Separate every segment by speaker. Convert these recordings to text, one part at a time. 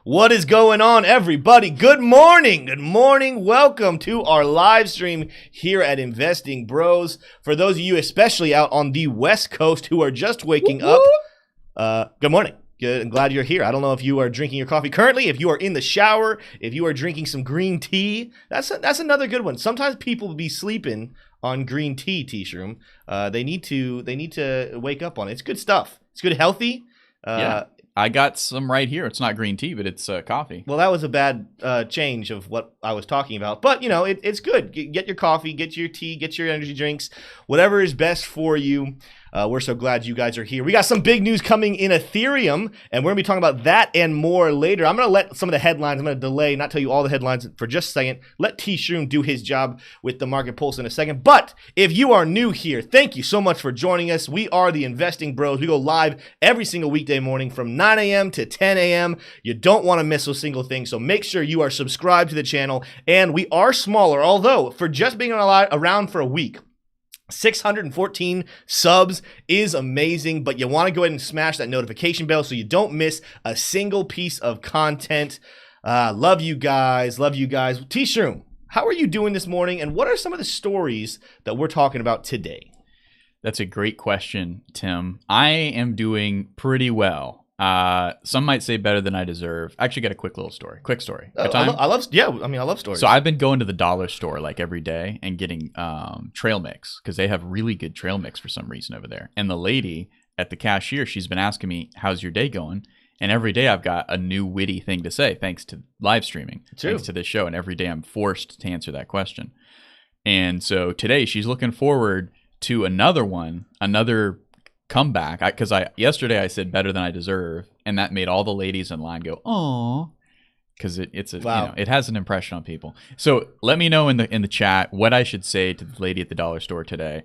Speaker 1: What is going on, everybody? Good morning. Good morning. Welcome to our live stream here at Investing Bros. For those of you, especially out on the West Coast, who are just waking up, good morning. Good. I'm glad you're here. I don't know if you are drinking your coffee currently, if you are in the shower, if you are drinking some green tea. That's another good one. Sometimes people be sleeping on green tea, T-Shroom. They need to wake up on it. It's good stuff. It's good, healthy.
Speaker 2: Yeah. I got some right here. It's not green tea, but it's coffee.
Speaker 1: Well, that was a bad change of what I was talking about. But, you know, it's good. Get your coffee, get your tea, get your energy drinks, whatever is best for you. We're so glad you guys are here. We got some big news coming in Ethereum, and we're going to be talking about that and more later. I'm going to let some of the headlines, I'm going to delay, not tell you all the headlines for just a second. Let T-Shroom do his job with the market pulse in a second. But if you are new here, thank you so much for joining us. We are the Investing Bros. We go live every single weekday morning from 9 a.m. to 10 a.m. You don't want to miss a single thing, so make sure you are subscribed to the channel. And we are smaller, although for just being around for a week, 614 subs is amazing, but you want to go ahead and smash that notification bell so you don't miss a single piece of content. Love you guys. Love you guys. T-Shroom, how are you doing this morning, and what are some of the stories that we're talking about today?
Speaker 2: That's a great question, Tim. I am doing pretty well. Some might say better than I deserve. I actually got a quick story.
Speaker 1: I love stories.
Speaker 2: So I've been going to the dollar store like every day and getting trail mix because they have really good trail mix for some reason over there. And the lady at the cashier, she's been asking me, how's your day going? And every day I've got a new witty thing to say thanks to live streaming, thanks to this show. And every day I'm forced to answer that question. And so today she's looking forward to another comeback, because yesterday I said better than I deserve, and that made all the ladies in line go, "Aw," because it has an impression on people. So let me know in the chat what I should say to the lady at the dollar store today.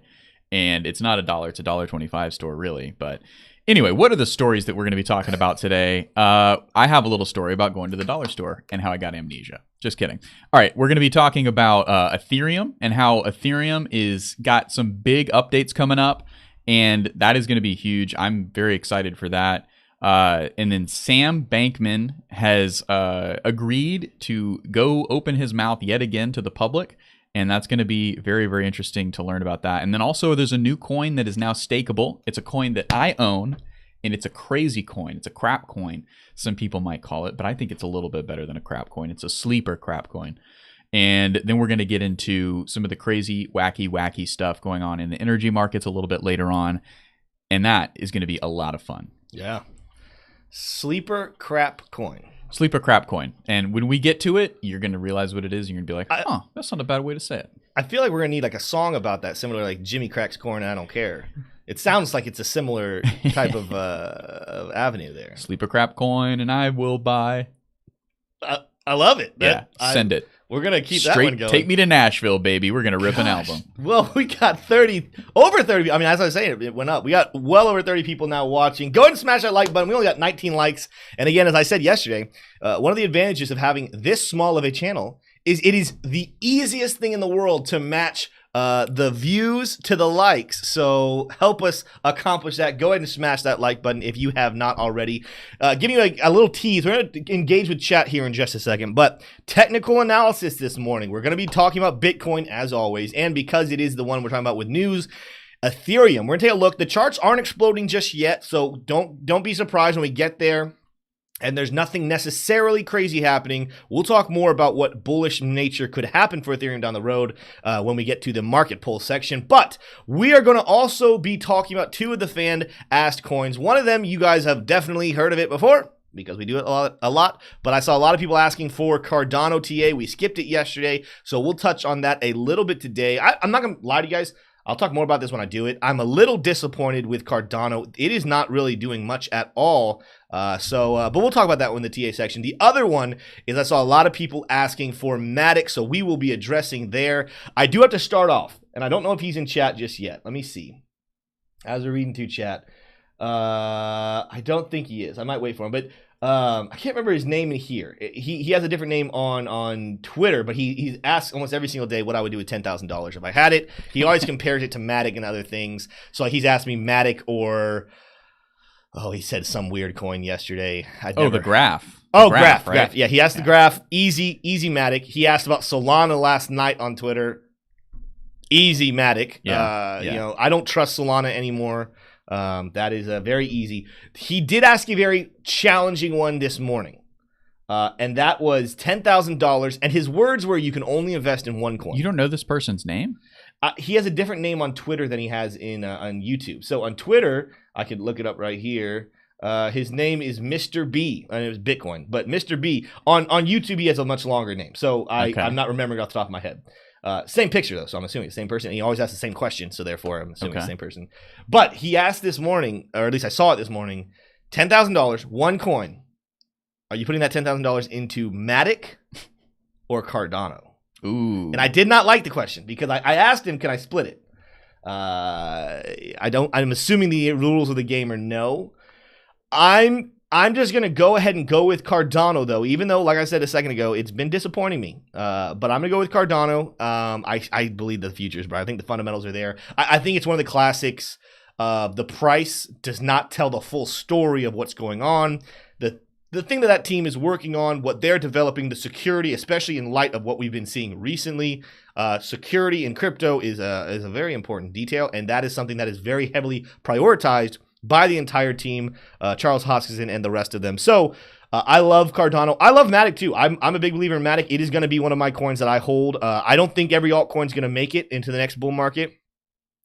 Speaker 2: And it's not $1, it's $1.25 store really. But anyway, what are the stories that we're going to be talking about today? I have a little story about going to the dollar store and how I got amnesia. Just kidding. All right, we're going to be talking about Ethereum and how Ethereum is got some big updates coming up. And that is going to be huge. I'm very excited for that. And then Sam Bankman has agreed to go open his mouth yet again to the public. And that's going to be very, very interesting to learn about that. And then also there's a new coin that is now stakeable. It's a coin that I own, and it's a crazy coin. It's a crap coin, some people might call it. But I think it's a little bit better than a crap coin. It's a sleeper crap coin. And then we're going to get into some of the crazy, wacky stuff going on in the energy markets a little bit later on. And that is going to be a lot of fun.
Speaker 1: Yeah. Sleeper crap coin.
Speaker 2: Sleeper crap coin. And when we get to it, you're going to realize what it is. You're going to be like, that's not a bad way to say it.
Speaker 1: I feel like we're going to need like a song about that, similar like Jimmy Cracks Corn, I Don't Care. It sounds like it's a similar type of avenue there.
Speaker 2: Sleeper crap coin, and I will buy.
Speaker 1: I love it.
Speaker 2: Send it.
Speaker 1: We're going to keep that one going.
Speaker 2: Take me to Nashville, baby. We're going to rip an album.
Speaker 1: Well, we got over 30. I mean, as I was saying, it went up. We got well over 30 people now watching. Go ahead and smash that like button. We only got 19 likes. And again, as I said yesterday, one of the advantages of having this small of a channel is it is the easiest thing in the world to match the views to the likes. So help us accomplish that. Go ahead and smash that like button if you have not already. Giving you a little tease. We're going to engage with chat here in just a second. But technical analysis this morning. We're going to be talking about Bitcoin as always. And because it is the one we're talking about with news, Ethereum. We're going to take a look. The charts aren't exploding just yet. So don't be surprised when we get there and there's nothing necessarily crazy happening. We'll talk more about what bullish nature could happen for Ethereum down the road when we get to the market pull section. But we are going to also be talking about two of the fan-asked coins. One of them, you guys have definitely heard of it before because we do it a lot. But I saw a lot of people asking for Cardano TA. We skipped it yesterday, so we'll touch on that a little bit today. I'm not going to lie to you guys. I'll talk more about this when I do it. I'm a little disappointed with Cardano. It is not really doing much at all. But we'll talk about that one in the TA section. The other one is I saw a lot of people asking for Matic, so we will be addressing there. I do have to start off, and I don't know if he's in chat just yet. Let me see. As we're reading through chat, I don't think he is. I might wait for him, but I can't remember his name in here. He has a different name on Twitter, but he's asked almost every single day what I would do with $10,000 if I had it. He always compares it to Matic and other things. So he's asked me Matic or Oh, he said some weird coin yesterday.
Speaker 2: The graph.
Speaker 1: Graph.
Speaker 2: Right?
Speaker 1: Graph. Yeah, he asked the graph. Easy Matic. He asked about Solana last night on Twitter. Easy Matic.
Speaker 2: Yeah.
Speaker 1: I don't trust Solana anymore. That is very easy. He did ask a very challenging one this morning. And that was $10,000. And his words were, you can only invest in one coin.
Speaker 2: You don't know this person's name?
Speaker 1: He has a different name on Twitter than he has on YouTube. So on Twitter, I could look it up right here. His name is Mr. B. And it was Bitcoin. But Mr. B, on YouTube, he has a much longer name. So I'm not remembering off the top of my head. Same picture, though. So I'm assuming it's the same person. And he always asks the same question. So therefore, I'm assuming it's the same person. But he asked this morning, or at least I saw it this morning, $10,000, one coin. Are you putting that $10,000 into Matic or Cardano?
Speaker 2: Ooh.
Speaker 1: And I did not like the question because I asked him, can I split it? I'm assuming the rules of the game are no. I'm just going to go ahead and go with Cardano, though, even though, like I said a second ago, it's been disappointing me. But I'm going to go with Cardano. I believe the futures, but I think the fundamentals are there. I think it's one of the classics. The price does not tell the full story of what's going on. The thing that team is working on, what they're developing, the security, especially in light of what we've been seeing recently, security in crypto is a very important detail, and that is something that is very heavily prioritized by the entire team, Charles Hoskinson and the rest of them. So I love Cardano. I love Matic too. I'm a big believer in Matic. It is going to be one of my coins that I hold. I don't think every altcoin is going to make it into the next bull market.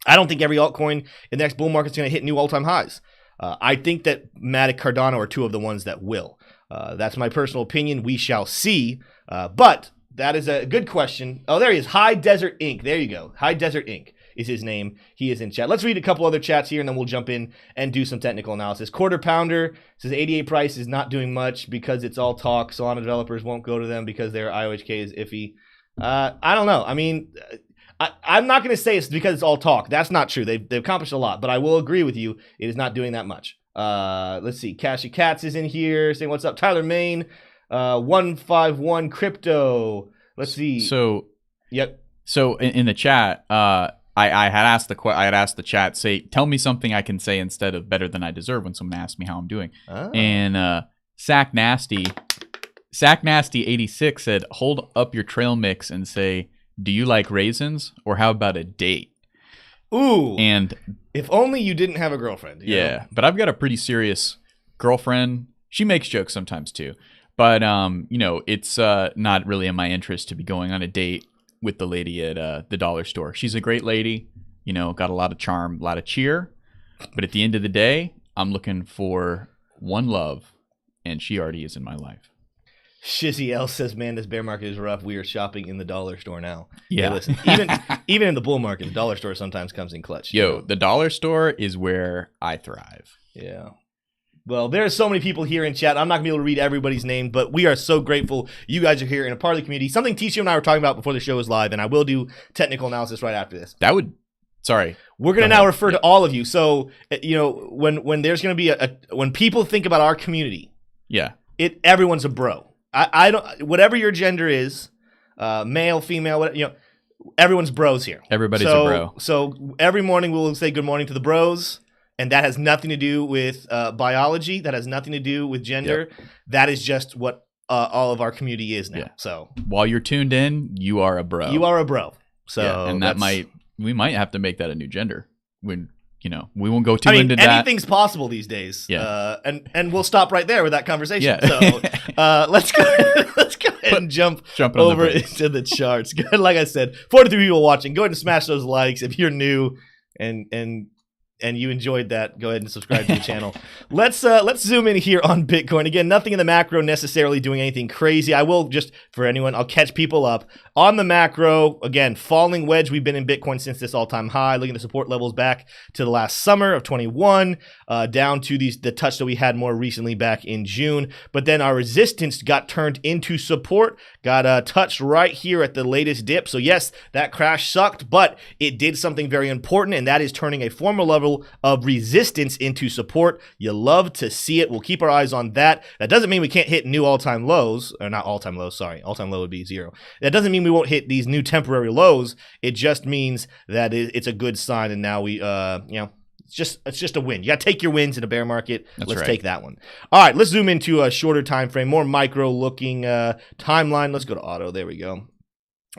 Speaker 1: I don't think every altcoin in the next bull market is going to hit new all-time highs. I think that Matic, Cardano are two of the ones that will. That's my personal opinion. We shall see. But that is a good question. Oh, there he is. High Desert Inc. There you go. High Desert Inc. is his name. He is in chat. Let's read a couple other chats here, and then we'll jump in and do some technical analysis. Quarter Pounder says 88 price is not doing much because it's all talk. Solana developers won't go to them because their IOHK is iffy. I don't know. I mean, I'm not going to say it's because it's all talk. That's not true. They've accomplished a lot, but I will agree with you. It is not doing that much. Let's see. Cashy Cats is in here saying, what's up? Tyler Main, 151 Crypto. Let's see.
Speaker 2: So,
Speaker 1: yep.
Speaker 2: So in the chat, I had asked the chat, say, tell me something I can say instead of better than I deserve when someone asks me how I'm doing. Oh. And Sack Nasty 86 said, hold up your trail mix and say, do you like raisins or how about a date?
Speaker 1: Ooh.
Speaker 2: And
Speaker 1: if only you didn't have a girlfriend. You know?
Speaker 2: But I've got a pretty serious girlfriend. She makes jokes sometimes too. But it's not really in my interest to be going on a date with the lady at the dollar store. She's a great lady, got a lot of charm, a lot of cheer. But at the end of the day, I'm looking for one love, and she already is in my life.
Speaker 1: Shizzy L says, man, this bear market is rough. We are shopping in the dollar store now.
Speaker 2: Yeah.
Speaker 1: Hey, listen, even in the bull market, the dollar store sometimes comes in clutch.
Speaker 2: The dollar store is where I thrive.
Speaker 1: Yeah. Well, there's so many people here in chat. I'm not going to be able to read everybody's name, but we are so grateful you guys are here and a part of the community. Something Tisha and I were talking about before the show was live, and I will do technical analysis right after this. We're going to now refer to all of you. So, when there's going to be when people think about our community, everyone's a bro. I don't, whatever your gender is, male, female, everyone's bros here.
Speaker 2: Everybody's a bro.
Speaker 1: So every morning we'll say good morning to the bros. And that has nothing to do with biology. That has nothing to do with gender. Yep. That is just what all of our community is now. Yeah. So
Speaker 2: while you're tuned in, you are a bro.
Speaker 1: You are a bro. So
Speaker 2: and we might have to make that a new gender. When we won't go too into that.
Speaker 1: Anything's possible these days.
Speaker 2: Yeah.
Speaker 1: And we'll stop right there with that conversation.
Speaker 2: Yeah.
Speaker 1: So let's go ahead and jump over into the charts. Like I said, 43 people watching. Go ahead and smash those likes if you're new and you enjoyed that. Go ahead and subscribe to the channel. Let's zoom in here on Bitcoin. Again, nothing in the macro necessarily doing anything crazy. I will just, for anyone, I'll catch people up. On the macro, again, falling wedge. We've been in Bitcoin since this all-time high. Looking at the support levels back to the last summer of 21, down to the touch that we had more recently back in June. But then our resistance got turned into support, got touched right here at the latest dip. So yes, that crash sucked, but it did something very important, and that is turning a former level of resistance into support. You love to see it. We'll keep our eyes on that. That doesn't mean we can't hit new all-time lows, or not all-time lows, sorry. All-time low would be 0. That doesn't mean we won't hit these new temporary lows. It just means that it's a good sign, and now we, it's just a win. You got to take your wins in a bear market. Let's
Speaker 2: right.
Speaker 1: take that one. All right, let's zoom into a shorter time frame, more micro looking timeline. Let's go to auto. There we go.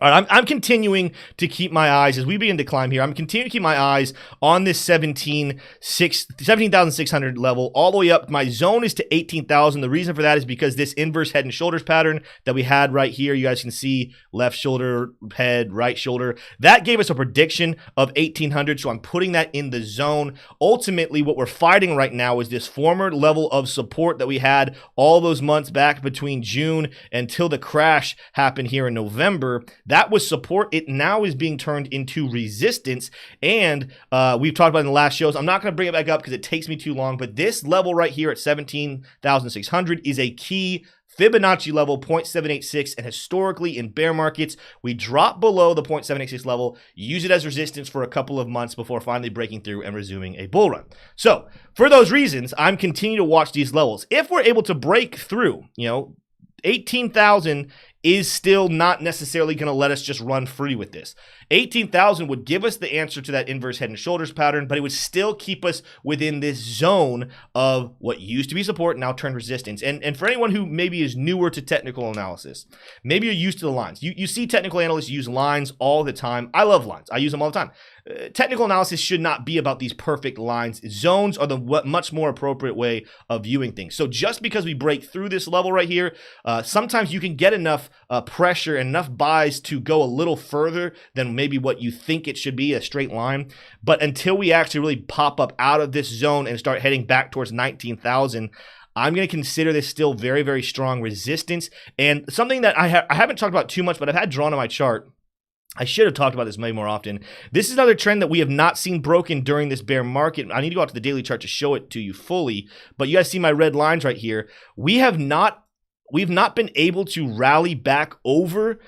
Speaker 1: All right, I'm continuing to keep my eyes, as we begin to climb here, I'm continuing to keep my eyes on this 17,600 level all the way up. My zone is to 18,000. The reason for that is because this inverse head and shoulders pattern that we had right here, you guys can see left shoulder, head, right shoulder. That gave us a prediction of 1,800, so I'm putting that in the zone. Ultimately, what we're fighting right now is this former level of support that we had all those months back between June until the crash happened here in November. That was support. It now is being turned into resistance. And we've talked about it in the last shows. I'm not going to bring it back up because it takes me too long. But this level right here at 17,600 is a key Fibonacci level, 0.786. And historically in bear markets, we drop below the 0.786 level, use it as resistance for a couple of months before finally breaking through and resuming a bull run. So for those reasons, I'm continuing to watch these levels. If we're able to break through, 18,000 is still not necessarily going to let us just run free with this. 18,000 would give us the answer to that inverse head and shoulders pattern, but it would still keep us within this zone of what used to be support, now turned resistance. And for anyone who maybe is newer to technical analysis, maybe you're used to the lines. You see technical analysts use lines all the time. I love lines. I use them all the time. Technical analysis should not be about these perfect lines. Zones are the much more appropriate way of viewing things. So just because we break through this level right here, sometimes you can get enough pressure and enough buys to go a little further than maybe what you think it should be, a straight line. But until we actually really pop up out of this zone and start heading back towards 19,000, I'm going to consider this still very, very strong resistance. And something that I haven't talked about too much, but I've had drawn on my chart. I should have talked about this maybe more often. This is another trend that we have not seen broken during this bear market. I need to go out to the daily chart to show it to you fully, but you guys see my red lines right here. We've not been able to rally back over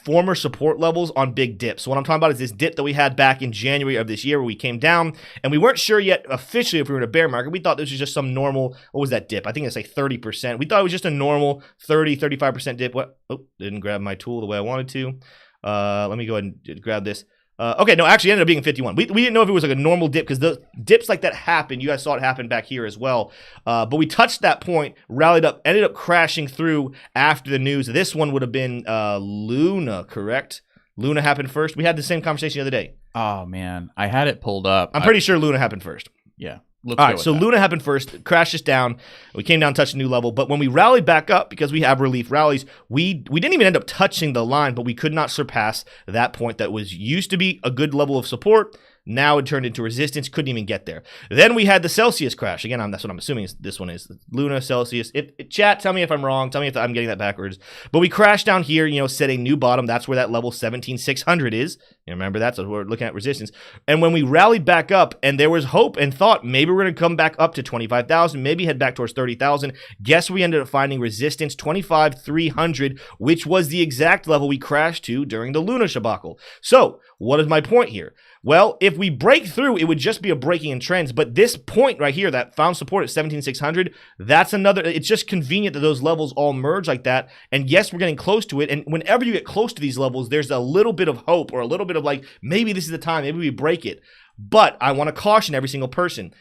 Speaker 1: former support levels on big dips. So what I'm talking about is this dip that we had back in January of this year where we came down and we weren't sure yet officially if we were in a bear market. We thought this was just some normal, what was that dip? I think it's like 30%. We thought it was just a normal 35% dip. What? Oh, didn't grab my tool the way I wanted to. Let me go ahead and grab this. Okay, no, actually it ended up being 51. We didn't know if it was like a normal dip because the dips like that happen. You guys saw it happen back here as well. But we touched that point, rallied up, ended up crashing through after the news. This one would have been Luna, correct? Luna happened first. We had the same conversation the other day.
Speaker 2: Oh, man. I had it pulled up.
Speaker 1: I'm pretty sure Luna happened first.
Speaker 2: Yeah.
Speaker 1: All right, so Luna happened first, crashed us down. We came down, touched a new level. But when we rallied back up, because we have relief rallies, we didn't even end up touching the line, but we could not surpass that point that was used to be a good level of support. Now it turned into resistance, couldn't even get there. Then we had the Celsius crash. Again, that's what I'm assuming this one is. Luna, Celsius. Chat, tell me if I'm wrong. Tell me if I'm getting that backwards. But we crashed down here, set a new bottom. That's where that level 17,600 is. You remember that? So we're looking at resistance. And when we rallied back up and there was hope and thought maybe we're going to come back up to 25,000, maybe head back towards 30,000. Guess we ended up finding resistance 25,300, which was the exact level we crashed to during the Luna debacle. So what is my point here? Well, if we break through, it would just be a breaking in trends. But this point right here that found support at 17,600, that's another. It's just convenient that those levels all merge like that. And yes, we're getting close to it. And whenever you get close to these levels, there's a little bit of hope or a little bit of like, maybe this is the time, maybe we break it. But I want to caution every single person.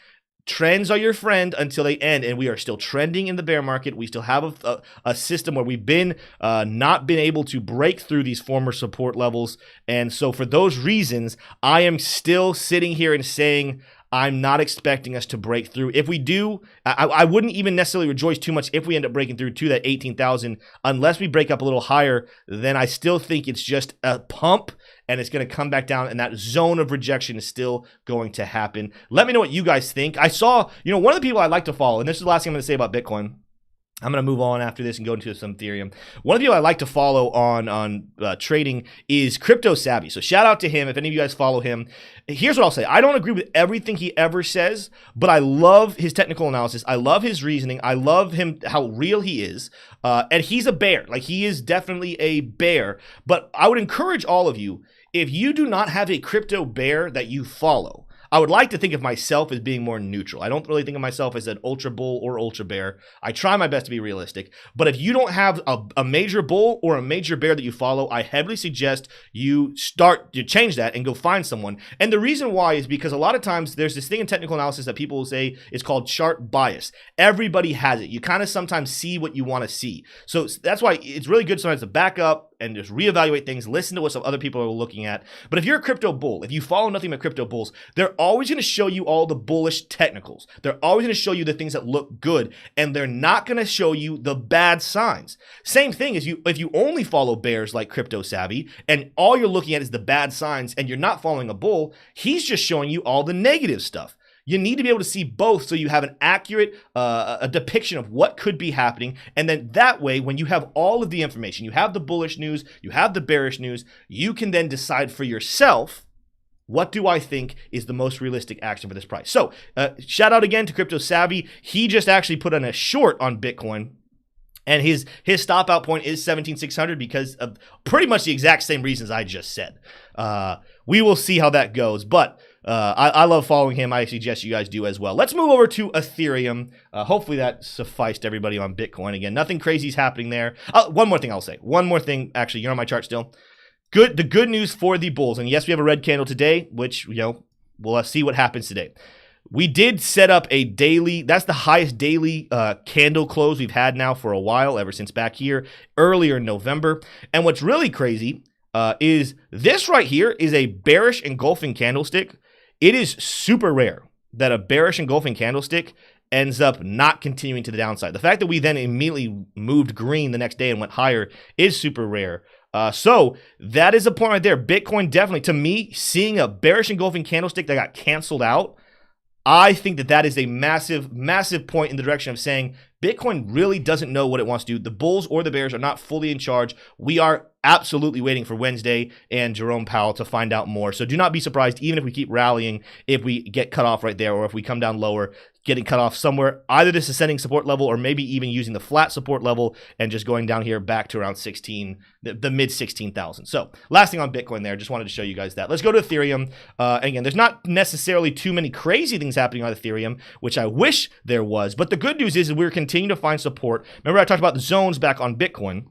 Speaker 1: Trends are your friend until they end, and we are still trending in the bear market. We still have a system where we've been not been able to break through these former support levels, and so for those reasons, I am still sitting here and saying I'm not expecting us to break through. If we do, I wouldn't even necessarily rejoice too much if we end up breaking through to that 18,000, unless we break up a little higher. Then I still think it's just a pump. And it's going to come back down, and that zone of rejection is still going to happen. Let me know what you guys think. I saw, one of the people I like to follow, and this is the last thing I'm going to say about Bitcoin. I'm going to move on after this and go into some Ethereum. One of the people I like to follow on trading is Crypto Savvy. So shout out to him if any of you guys follow him. Here's what I'll say. I don't agree with everything he ever says, but I love his technical analysis. I love his reasoning. I love him, how real he is. And he's a bear. Like, he is definitely a bear. But I would encourage all of you, if you do not have a crypto bear that you follow, I would like to think of myself as being more neutral. I don't really think of myself as an ultra bull or ultra bear. I try my best to be realistic. But if you don't have a major bull or a major bear that you follow, I heavily suggest you start to change that and go find someone. And the reason why is because a lot of times there's this thing in technical analysis that people will say is called chart bias. Everybody has it. You kind of sometimes see what you want to see. So that's why it's really good sometimes to back up and just reevaluate things, listen to what some other people are looking at. But if you're a crypto bull, if you follow nothing but crypto bulls, they're always going to show you all the bullish technicals. They're always going to show you the things that look good, and they're not going to show you the bad signs. Same thing as if you only follow bears like Crypto Savvy, and all you're looking at is the bad signs, and you're not following a bull, he's just showing you all the negative stuff. You need to be able to see both so you have an accurate a depiction of what could be happening. And then that way, when you have all of the information, you have the bullish news, you have the bearish news, you can then decide for yourself, what do I think is the most realistic action for this price? So shout out again to Crypto Savvy. He just actually put on a short on Bitcoin. And his stop out point is 17,600 because of pretty much the exact same reasons I just said. We will see how that goes. But I love following him. I suggest you guys do as well. Let's move over to Ethereum. Hopefully that sufficed everybody on Bitcoin. Again, nothing crazy is happening there. One more thing I'll say. One more thing. Actually, you're on my chart still. The good news for the bulls. And yes, we have a red candle today, which, we'll see what happens today. We did set up a daily, that's the highest daily candle close we've had now for a while, ever since back here earlier in November. And what's really crazy is this right here is a bearish engulfing candlestick. It is super rare that a bearish engulfing candlestick ends up not continuing to the downside. The fact that we then immediately moved green the next day and went higher is super rare. So that is a point right there. Bitcoin definitely, to me, seeing a bearish engulfing candlestick that got canceled out, I think that is a massive, massive point in the direction of saying Bitcoin really doesn't know what it wants to do. The bulls or the bears are not fully in charge. We are absolutely waiting for Wednesday and Jerome Powell to find out more. So do not be surprised, even if we keep rallying, if we get cut off right there or if we come down lower, getting cut off somewhere, either this ascending support level or maybe even using the flat support level and just going down here back to around 16, the mid 16,000. So last thing on Bitcoin there, just wanted to show you guys that. Let's go to Ethereum. Again, there's not necessarily too many crazy things happening on Ethereum, which I wish there was. But the good news is we're continuing to find support. Remember I talked about the zones back on Bitcoin.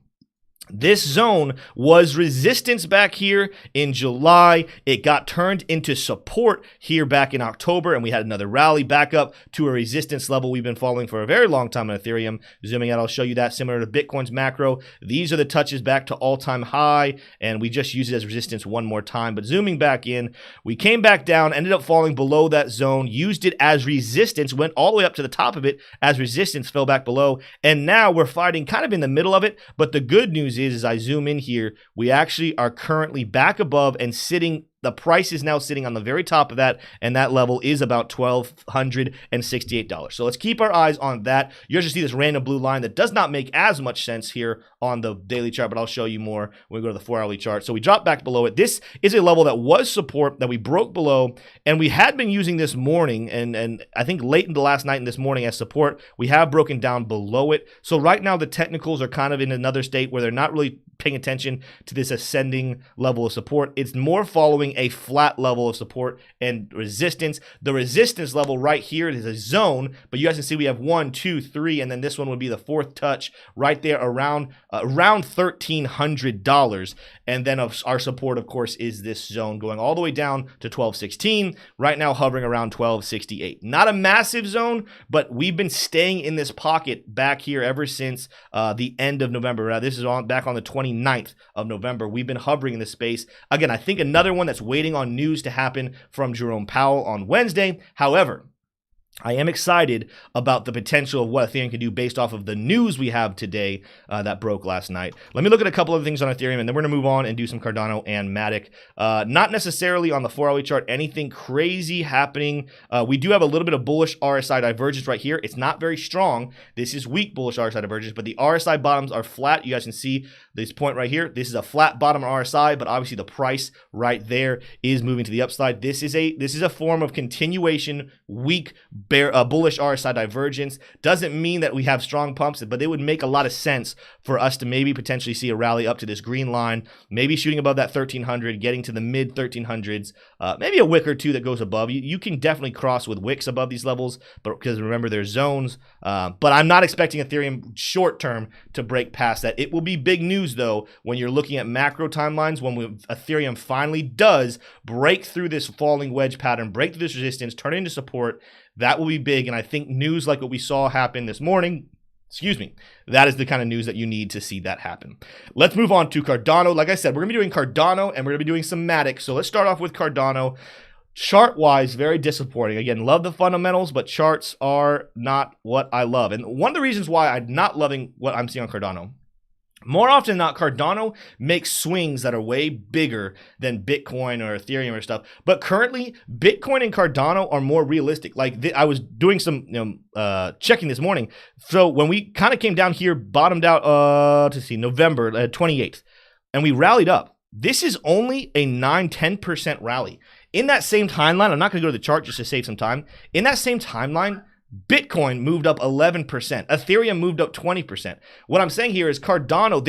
Speaker 1: This zone was resistance back here in July. It got turned into support here back in October, and we had another rally back up to a resistance level we've been following for a very long time on Ethereum. Zooming out, I'll show you that similar to Bitcoin's macro. These are the touches back to all-time high, and we just use it as resistance one more time. But zooming back in, we came back down, ended up falling below that zone, used it as resistance, went all the way up to the top of it as resistance, fell back below, and now we're fighting kind of in the middle of it. But the good news is as I zoom in here, we actually are currently back above and sitting. The price is now sitting on the very top of that, and that level is about $1,268. So let's keep our eyes on that. You just see this random blue line that does not make as much sense here on the daily chart, but I'll show you more when we go to the 4-hourly chart. So we dropped back below it. This is a level that was support that we broke below, and we had been using this morning, and I think late into last night and this morning as support. We have broken down below it. So right now the technicals are kind of in another state where they're not really paying attention to this ascending level of support. It's more following a flat level of support and resistance. The resistance level right here is a zone, but you guys can see we have 1, 2, 3, and then this one would be the fourth touch right there around $1,300. And then our support, of course, is this zone going all the way down to 1216. Right now hovering around 1268. Not a massive zone, but we've been staying in this pocket back here ever since the end of November. Now, this is back on the 29th of November. We've been hovering in this space. Again, I think another one that's waiting on news to happen from Jerome Powell on Wednesday. However, I am excited about the potential of what Ethereum can do based off of the news we have today that broke last night. Let me look at a couple of things on Ethereum, and then we're going to move on and do some Cardano and Matic. Not necessarily on the 4-hourly chart, anything crazy happening. We do have a little bit of bullish RSI divergence right here. It's not very strong. This is weak bullish RSI divergence, but the RSI bottoms are flat. You guys can see this point right here. This is a flat bottom RSI, but obviously the price right there is moving to the upside. This is a form of continuation weak bullish RSI divergence. Doesn't mean that we have strong pumps, but it would make a lot of sense for us to maybe potentially see a rally up to this green line, maybe shooting above that 1300, getting to the mid 1300s, maybe a wick or two that goes above. You can definitely cross with wicks above these levels, but because remember there's zones. But I'm not expecting Ethereum short term to break past that. It will be big news though when you're looking at macro timelines, when Ethereum finally does break through this falling wedge pattern, break through this resistance, turn it into support. That will be big, and I think news like what we saw happen this morning, that is the kind of news that you need to see that happen. Let's move on to Cardano. Like I said, we're going to be doing Cardano, and we're going to be doing some Matic. So let's start off with Cardano. Chart-wise, very disappointing. Again, love the fundamentals, but charts are not what I love. And one of the reasons why I'm not loving what I'm seeing on Cardano, more often than not, Cardano makes swings that are way bigger than Bitcoin or Ethereum or stuff. But currently, Bitcoin and Cardano are more realistic. Like I was doing some checking this morning. So when we kind of came down here, bottomed out, November 28th, and we rallied up. This is only a 9-10% rally. In that same timeline, I'm not going to go to the chart just to save some time. In that same timeline, Bitcoin moved up 11%. Ethereum moved up 20%. What I'm saying here is Cardano,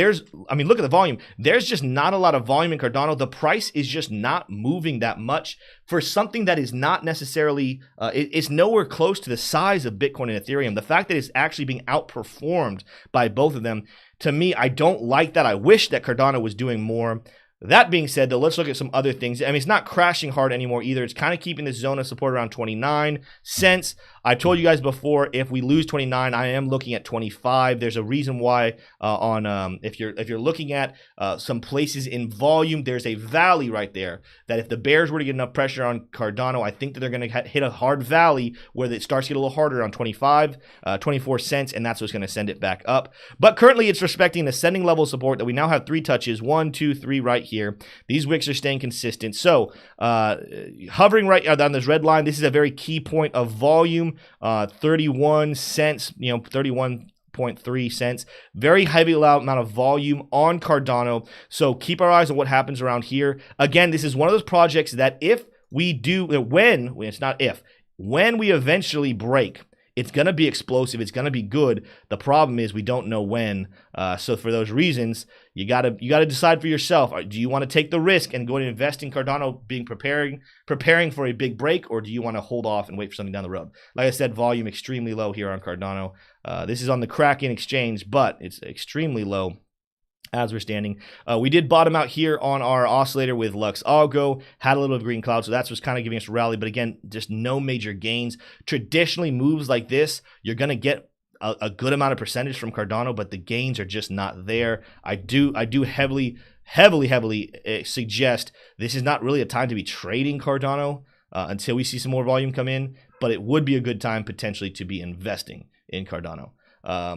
Speaker 1: look at the volume. There's just not a lot of volume in Cardano. The price is just not moving that much for something that is not necessarily, it's nowhere close to the size of Bitcoin and Ethereum. The fact that it's actually being outperformed by both of them, to me, I don't like that. I wish that Cardano was doing more. That being said, though, let's look at some other things. I mean, it's not crashing hard anymore either. It's kind of keeping this zone of support around 29 cents. I told you guys before, if we lose 29, I am looking at 25. There's a reason why if you're looking at some places in volume, there's a valley right there that if the bears were to get enough pressure on Cardano, I think that they're going to hit a hard valley where it starts to get a little harder on 24 cents, and that's what's going to send it back up. But currently, it's respecting the ascending level of support that we now have 3 touches, 1, 2, 3 right here. These wicks are staying consistent. So hovering right on this red line, this is a very key point of volume. 31 cents, 31.3 cents. Very heavy amount of volume on Cardano. So keep our eyes on what happens around here. Again, this is one of those projects that when we eventually break, it's going to be explosive. It's going to be good. The problem is we don't know when. So for those reasons, you got to decide for yourself. Do you want to take the risk and go and invest in Cardano, preparing for a big break, or do you want to hold off and wait for something down the road? Like I said, volume extremely low here on Cardano. This is on the Kraken exchange, but it's extremely low as we're standing. We did bottom out here on our oscillator with Lux Algo, had a little green cloud, so that's what's kind of giving us a rally, but again, just no major gains. Traditionally, moves like this, you're going to get a good amount of percentage from Cardano, but the gains are just not there. I do heavily suggest this is not really a time to be trading Cardano until we see some more volume come in, but it would be a good time potentially to be investing in Cardano.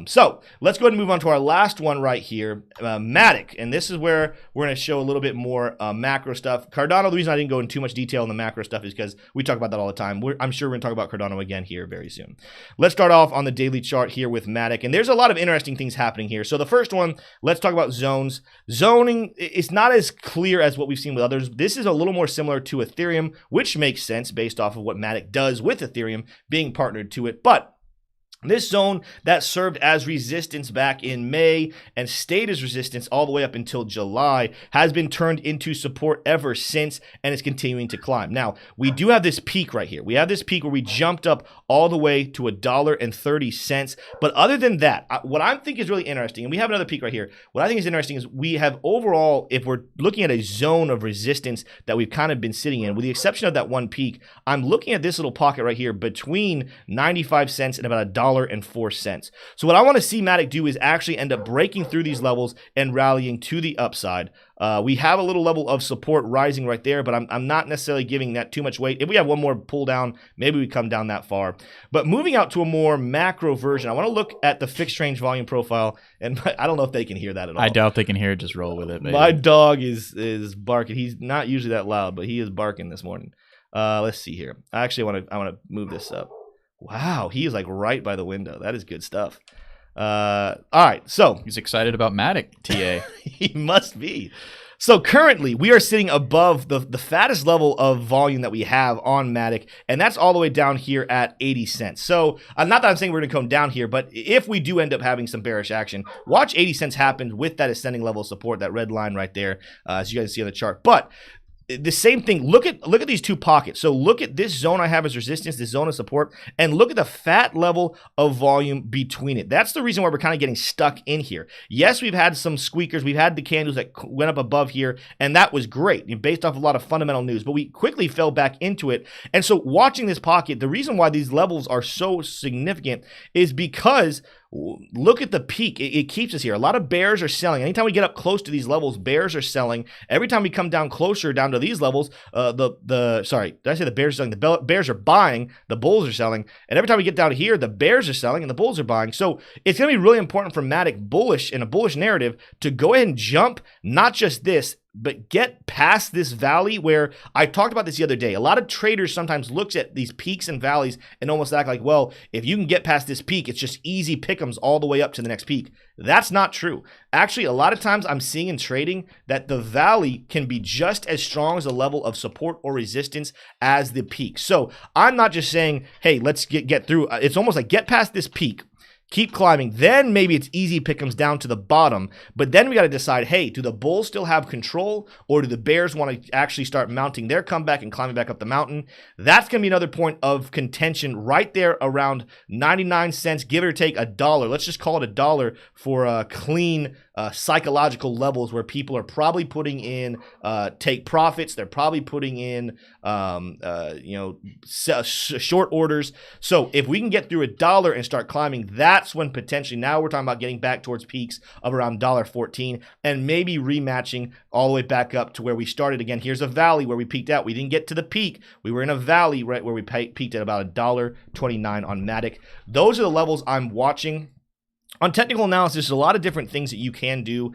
Speaker 1: So let's go ahead and move on to our last one right here, Matic. And this is where we're going to show a little bit more macro stuff. Cardano, the reason I didn't go into too much detail on the macro stuff is because we talk about that all the time. I'm sure we're going to talk about Cardano again here very soon. Let's start off on the daily chart here with Matic. And there's a lot of interesting things happening here. So the first one, let's talk about zones. Zoning is not as clear as what we've seen with others. This is a little more similar to Ethereum, which makes sense based off of what Matic does with Ethereum being partnered to it. But this zone that served as resistance back in May and stayed as resistance all the way up until July has been turned into support ever since and is continuing to climb. Now, we do have this peak right here. We have this peak where we jumped up all the way to $1.30. But other than that, what I think is really interesting, and we have another peak right here. What I think is interesting is we have overall, if we're looking at a zone of resistance that we've kind of been sitting in, with the exception of that one peak, I'm looking at this little pocket right here between 95 cents and about $1.04. So what I want to see Matic do is actually end up breaking through these levels and rallying to the upside. We have a little level of support rising right there, but I'm not necessarily giving that too much weight. If we have one more pull down, maybe we come down that far. But moving out to a more macro version, I want to look at the fixed range volume profile, and I don't know if they can hear that at all.
Speaker 2: I doubt they can hear it. Just roll with it, baby.
Speaker 1: My dog is barking. He's not usually that loud, but he is barking this morning. Let's see here. I want to move this up. Wow, he is like right by the window. That is good stuff. All right, so
Speaker 2: he's excited about Matic, TA.
Speaker 1: He must be. So currently, we are sitting above the fattest level of volume that we have on Matic, and that's all the way down here at 80 cents. So not that I'm saying we're going to come down here, but if we do end up having some bearish action, watch 80 cents happen with that ascending level of support, that red line right there, as you guys see on the chart. But the same thing, look at these two pockets. So look at this zone I have as resistance, this zone of support, and look at the fat level of volume between it. That's the reason why we're kind of getting stuck in here. Yes, we've had some squeakers. We've had the candles that went up above here, and that was great, based off a lot of fundamental news, but we quickly fell back into it. And so watching this pocket, the reason why these levels are so significant is because look at the peak. It keeps us here. A lot of bears are selling. Anytime we get up close to these levels, bears are selling. Every time we come down closer down to these levels, sorry, did I say the bears are selling? The bears are buying, the bulls are selling. And every time we get down here, the bears are selling and the bulls are buying. So it's going to be really important for Matic bullish in a bullish narrative to go ahead and jump, not just this, but get past this valley where I talked about this the other day. A lot of traders sometimes looks at these peaks and valleys and almost act like, well, if you can get past this peak, it's just easy pick'ems all the way up to the next peak. That's not true. Actually, a lot of times I'm seeing in trading that the valley can be just as strong as a level of support or resistance as the peak. So I'm not just saying, hey, let's get through. It's almost like get past this peak, keep climbing, then maybe it's easy pick'ems down to the bottom. But then we got to decide, hey, do the bulls still have control, or do the bears want to actually start mounting their comeback and climbing back up the mountain? That's going to be another point of contention right there around 99 cents, give or take $1. Let's just call it $1 for clean psychological levels where people are probably putting in take profits. They're probably putting in short orders. So if we can get through $1 and start climbing, that's when potentially now we're talking about getting back towards peaks of around $1.14 and maybe rematching all the way back up to where we started. Again, here's a valley where we peaked out. We didn't get to the peak. We were in a valley right where we peaked at about $1.29 on Matic. Those are the levels I'm watching. On technical analysis, there's a lot of different things that you can do.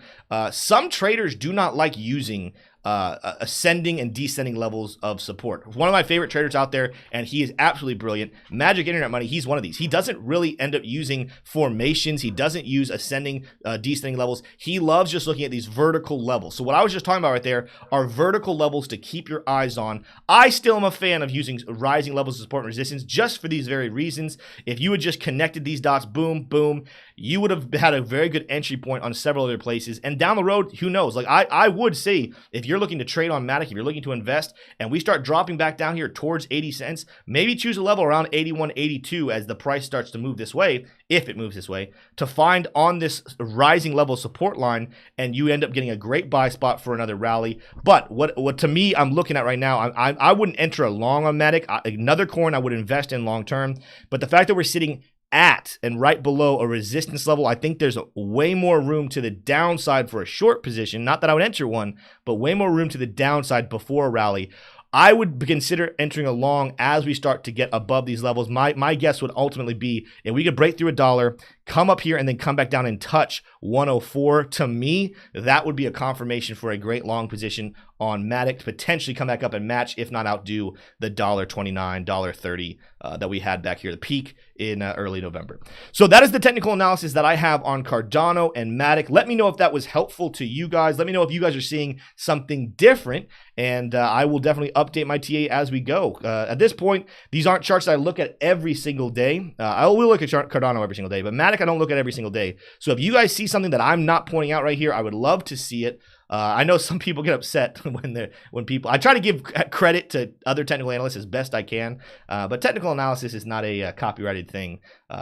Speaker 1: Some traders do not like using ascending and descending levels of support. One of my favorite traders out there, and he is absolutely brilliant, Magic Internet Money, he's one of these. He doesn't really end up using formations. He doesn't use ascending, descending levels. He loves just looking at these vertical levels. So what I was just talking about right there are vertical levels to keep your eyes on. I still am a fan of using rising levels of support and resistance just for these very reasons. If you had just connected these dots, boom, boom, you would have had a very good entry point on several other places. And down the road, who knows? Like I would say, if you're looking to trade on Matic, if you're looking to invest, and we start dropping back down here towards 80 cents, maybe choose a level around 81, 82 as the price starts to move this way, if it moves this way, to find on this rising level support line, and you end up getting a great buy spot for another rally. But what to me I'm looking at right now, I wouldn't enter a long on Matic. Another coin I would invest in long term, but the fact that we're sitting at and right below a resistance level, I think there's way more room to the downside for a short position. Not that I would enter one, but way more room to the downside before a rally. I would consider entering a long as we start to get above these levels. My guess would ultimately be if we could break through $1, come up here, and then come back down and touch 104. To me, that would be a confirmation for a great long position on Matic to potentially come back up and match, if not outdo, the $1.29, $1.30 that we had back here, the peak in early November. So that is the technical analysis that I have on Cardano and Matic. Let me know if that was helpful to you guys. Let me know if you guys are seeing something different, and I will definitely update my TA as we go. At this point, these aren't charts that I look at every single day. I will look at Cardano every single day, but Matic I don't look at every single day. So if you guys see something that I'm not pointing out right here, I would love to see it. I know some people get upset when people. I try to give credit to other technical analysts as best I can, but technical analysis is not a copyrighted thing.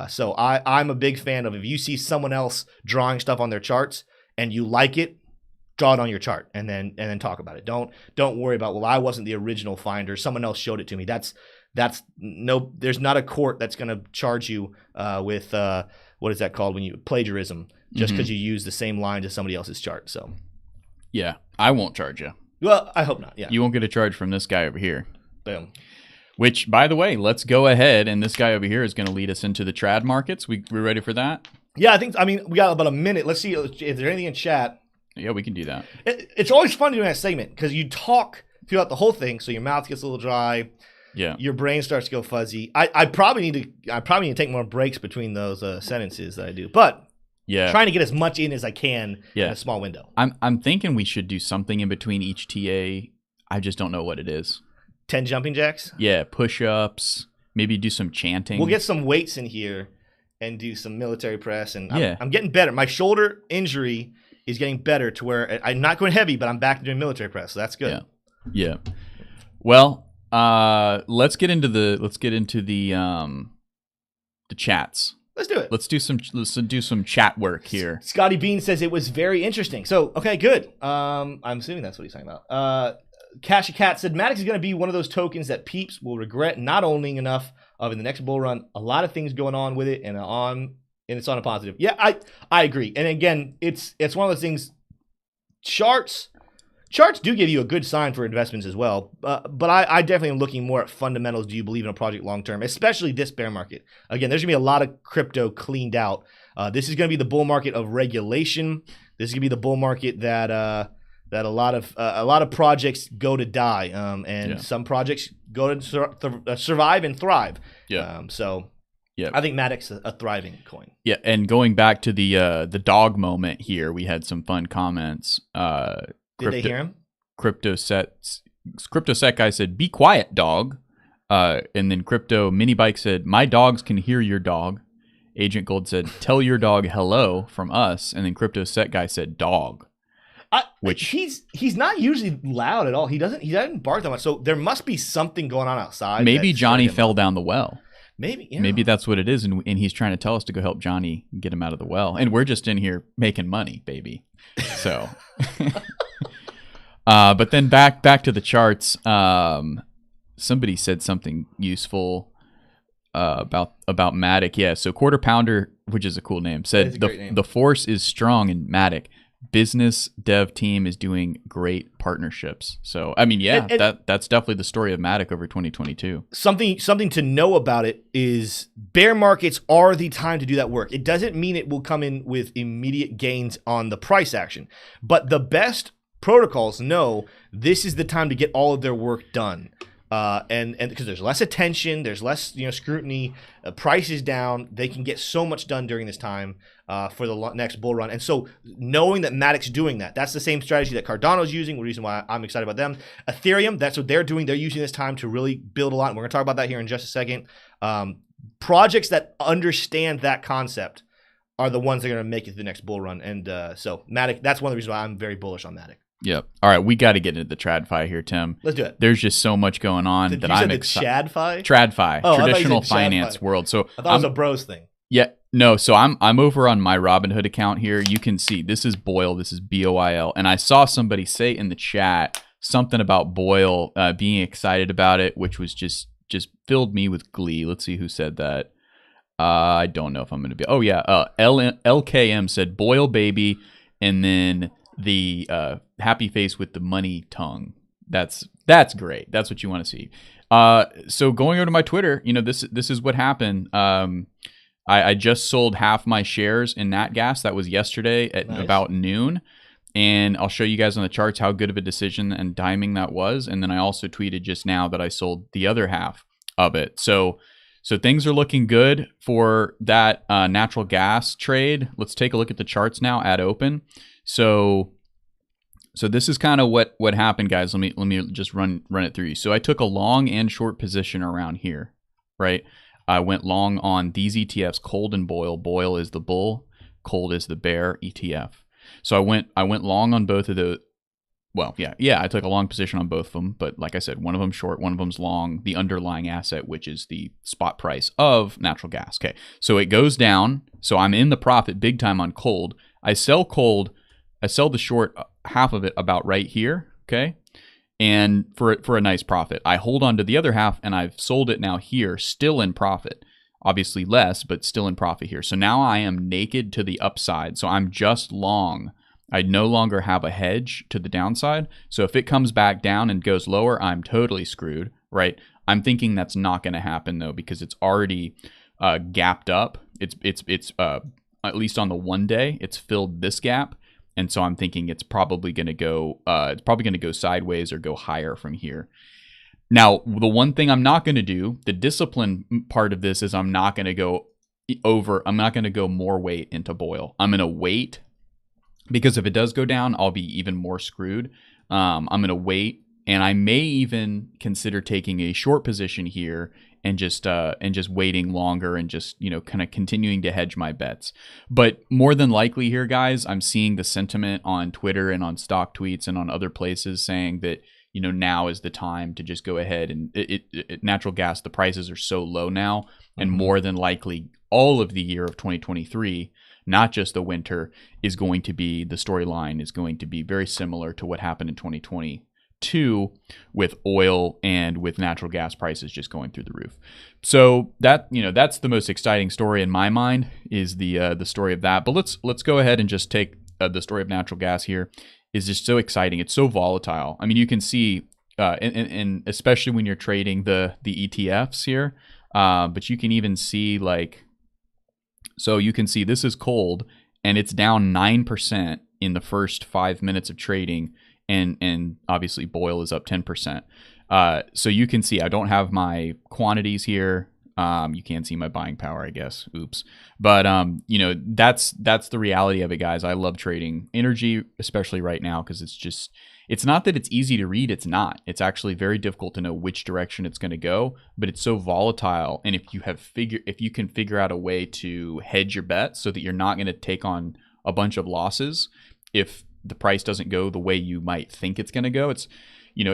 Speaker 1: So I'm a big fan of if you see someone else drawing stuff on their charts and you like it, draw it on your chart and then talk about it. Don't worry about, well, I wasn't the original finder. Someone else showed it to me. That's no. There's not a court that's going to charge you with what is that called when you plagiarism just because you use the same line to somebody else's chart. So.
Speaker 2: Yeah, I won't charge you.
Speaker 1: Well, I hope not. Yeah,
Speaker 2: you won't get a charge from this guy over here.
Speaker 1: Boom. Which,
Speaker 2: by the way, let's go ahead, and this guy over here is going to lead us into the trad markets. We're ready for that?
Speaker 1: Yeah, I mean, we got about a minute. Let's see if there's anything in chat.
Speaker 2: Yeah, we can do that.
Speaker 1: It's always fun doing that segment because you talk throughout the whole thing, so your mouth gets a little dry.
Speaker 2: Yeah,
Speaker 1: your brain starts to go fuzzy. I probably need to take more breaks between those sentences that I do, but. trying to get as much in as I can in a small window.
Speaker 2: I'm thinking we should do something in between each TA. I just don't know what it is.
Speaker 1: 10 jumping jacks?
Speaker 2: Yeah, push-ups. Maybe do some chanting.
Speaker 1: We'll get some weights in here and do some military press. And I'm getting better. My shoulder injury is getting better to where I'm not going heavy, but I'm back to doing military press. So that's good.
Speaker 2: Yeah. Well, let's get into the chats.
Speaker 1: Let's do it.
Speaker 2: Let's do some chat work here.
Speaker 1: Scotty Bean says it was very interesting. So, okay, good. I'm assuming that's what he's talking about. Cashy Cat said Matic is going to be one of those tokens that peeps will regret not owning enough of in the next bull run. A lot of things going on with it, and it's on a positive. Yeah, I agree. And again, it's one of those things. Charts do give you a good sign for investments as well. But I definitely am looking more at fundamentals. Do you believe in a project long term, especially this bear market? Again, there's gonna be a lot of crypto cleaned out. This is gonna be the bull market of regulation. This is gonna be the bull market that a lot of projects go to die, and some projects go to survive and thrive. I think Matic's a thriving coin. Yeah,
Speaker 2: and going back to the dog moment here, we had some fun comments.
Speaker 1: Did they hear him?
Speaker 2: Crypto set guy said, "Be quiet, dog." And then Crypto Mini Bike said, "My dogs can hear your dog." Agent Gold said, "Tell your dog hello from us." And then Crypto Set guy said, "Dog."
Speaker 1: Which he's not usually loud at all. He doesn't bark that much. So there must be something going on outside.
Speaker 2: Maybe Johnny fell down the well.
Speaker 1: Maybe
Speaker 2: that's what it is, and he's trying to tell us to go help Johnny get him out of the well, and we're just in here making money, baby. So, but then back to the charts. Somebody said something useful about Matic. Yeah, so Quarter Pounder, which is a cool name, said the force is strong in Matic. Business dev team is doing great partnerships. So I mean, that's definitely the story of Matic over 2022.
Speaker 1: Something to know about it is bear markets are the time to do that work. It doesn't mean it will come in with immediate gains on the price action, but the best protocols know this is the time to get all of their work done. And because there's less attention, there's less scrutiny, price is down, they can get so much done during this time for the next bull run. And so knowing that Matic's doing that's the same strategy that Cardano's using, the reason why I'm excited about them. Ethereum, that's what they're doing. They're using this time to really build a lot, and we're going to talk about that here in just a second. Projects that understand that concept are the ones that are going to make it to the next bull run. And so Matic, that's one of the reasons why I'm very bullish on Matic.
Speaker 2: Yep. All right, we got to get into the TradFi here, Tim.
Speaker 1: Let's do it.
Speaker 2: There's just so much going on that I'm excited.
Speaker 1: TradFi?
Speaker 2: TradFi, traditional finance world. So
Speaker 1: I thought it was a bros thing.
Speaker 2: Yeah, no. So I'm over on my Robinhood account here. You can see this is Boyle. This is BOIL, and I saw somebody say in the chat something about Boyle being excited about it, which was just filled me with glee. Let's see who said that. I don't know if I'm going to be. Oh yeah, LKM said Boyle baby, and then the happy face with the money tongue. That's great. That's what you want to see. So going over to my Twitter, this is what happened. I just sold half my shares in NatGas. That was yesterday at about noon. And I'll show you guys on the charts how good of a decision and timing that was. And then I also tweeted just now that I sold the other half of it. So things are looking good for that natural gas trade. Let's take a look at the charts now at open. So this is kind of what happened, guys. Let me just run it through you. So I took a long and short position around here, right? I went long on these ETFs, Cold and Boyle. Boyle is the bull, Cold is the bear ETF. So I went long on both of those. Well, yeah, I took a long position on both of them, but like I said, one of them short, one of them's long, the underlying asset, which is the spot price of natural gas. Okay, so it goes down. So I'm in the profit big time on Cold. I sell Cold. I sell the short half of it about right here, okay? And for a nice profit. I hold on to the other half, and I've sold it now here, still in profit. Obviously less, but still in profit here. So now I am naked to the upside. So I'm just long. I no longer have a hedge to the downside. So if it comes back down and goes lower, I'm totally screwed, right? I'm thinking that's not going to happen though, because it's already gapped up. It's at least on the 1 day, it's filled this gap. And so I'm thinking it's probably going to go sideways or go higher from here. Now, the one thing I'm not going to do, the discipline part of this is I'm not going to go I'm not going to go more weight into BOIL. I'm going to wait, because if it does go down, I'll be even more screwed. I'm going to wait, and I may even consider taking a short position here and just waiting longer and just, kind of continuing to hedge my bets. But more than likely here, guys, I'm seeing the sentiment on Twitter and on stock tweets and on other places saying that, now is the time to just go ahead and natural gas, the prices are so low now, and more than likely all of the year of 2023, not just the winter, the storyline is going to be very similar to what happened in 2022 with oil and with natural gas prices just going through the roof. So that's the most exciting story in my mind, is the story of that. But let's go ahead and just take the story of natural gas here. Is just so exciting. It's so volatile. I mean, you can see, and especially when you're trading the ETFs here, but you can even see so you can see this is cold, and it's down 9% in the first 5 minutes of trading, and obviously BOIL is up 10%. So you can see I don't have my quantities here. You can't see my buying power, I guess. Oops. But that's the reality of it, guys. I love trading energy, especially right now, because it's not that it's easy to read. It's not. It's actually very difficult to know which direction it's going to go, but it's so volatile. And if you can figure out a way to hedge your bets so that you're not going to take on a bunch of losses if the price doesn't go the way you might think it's going to go, it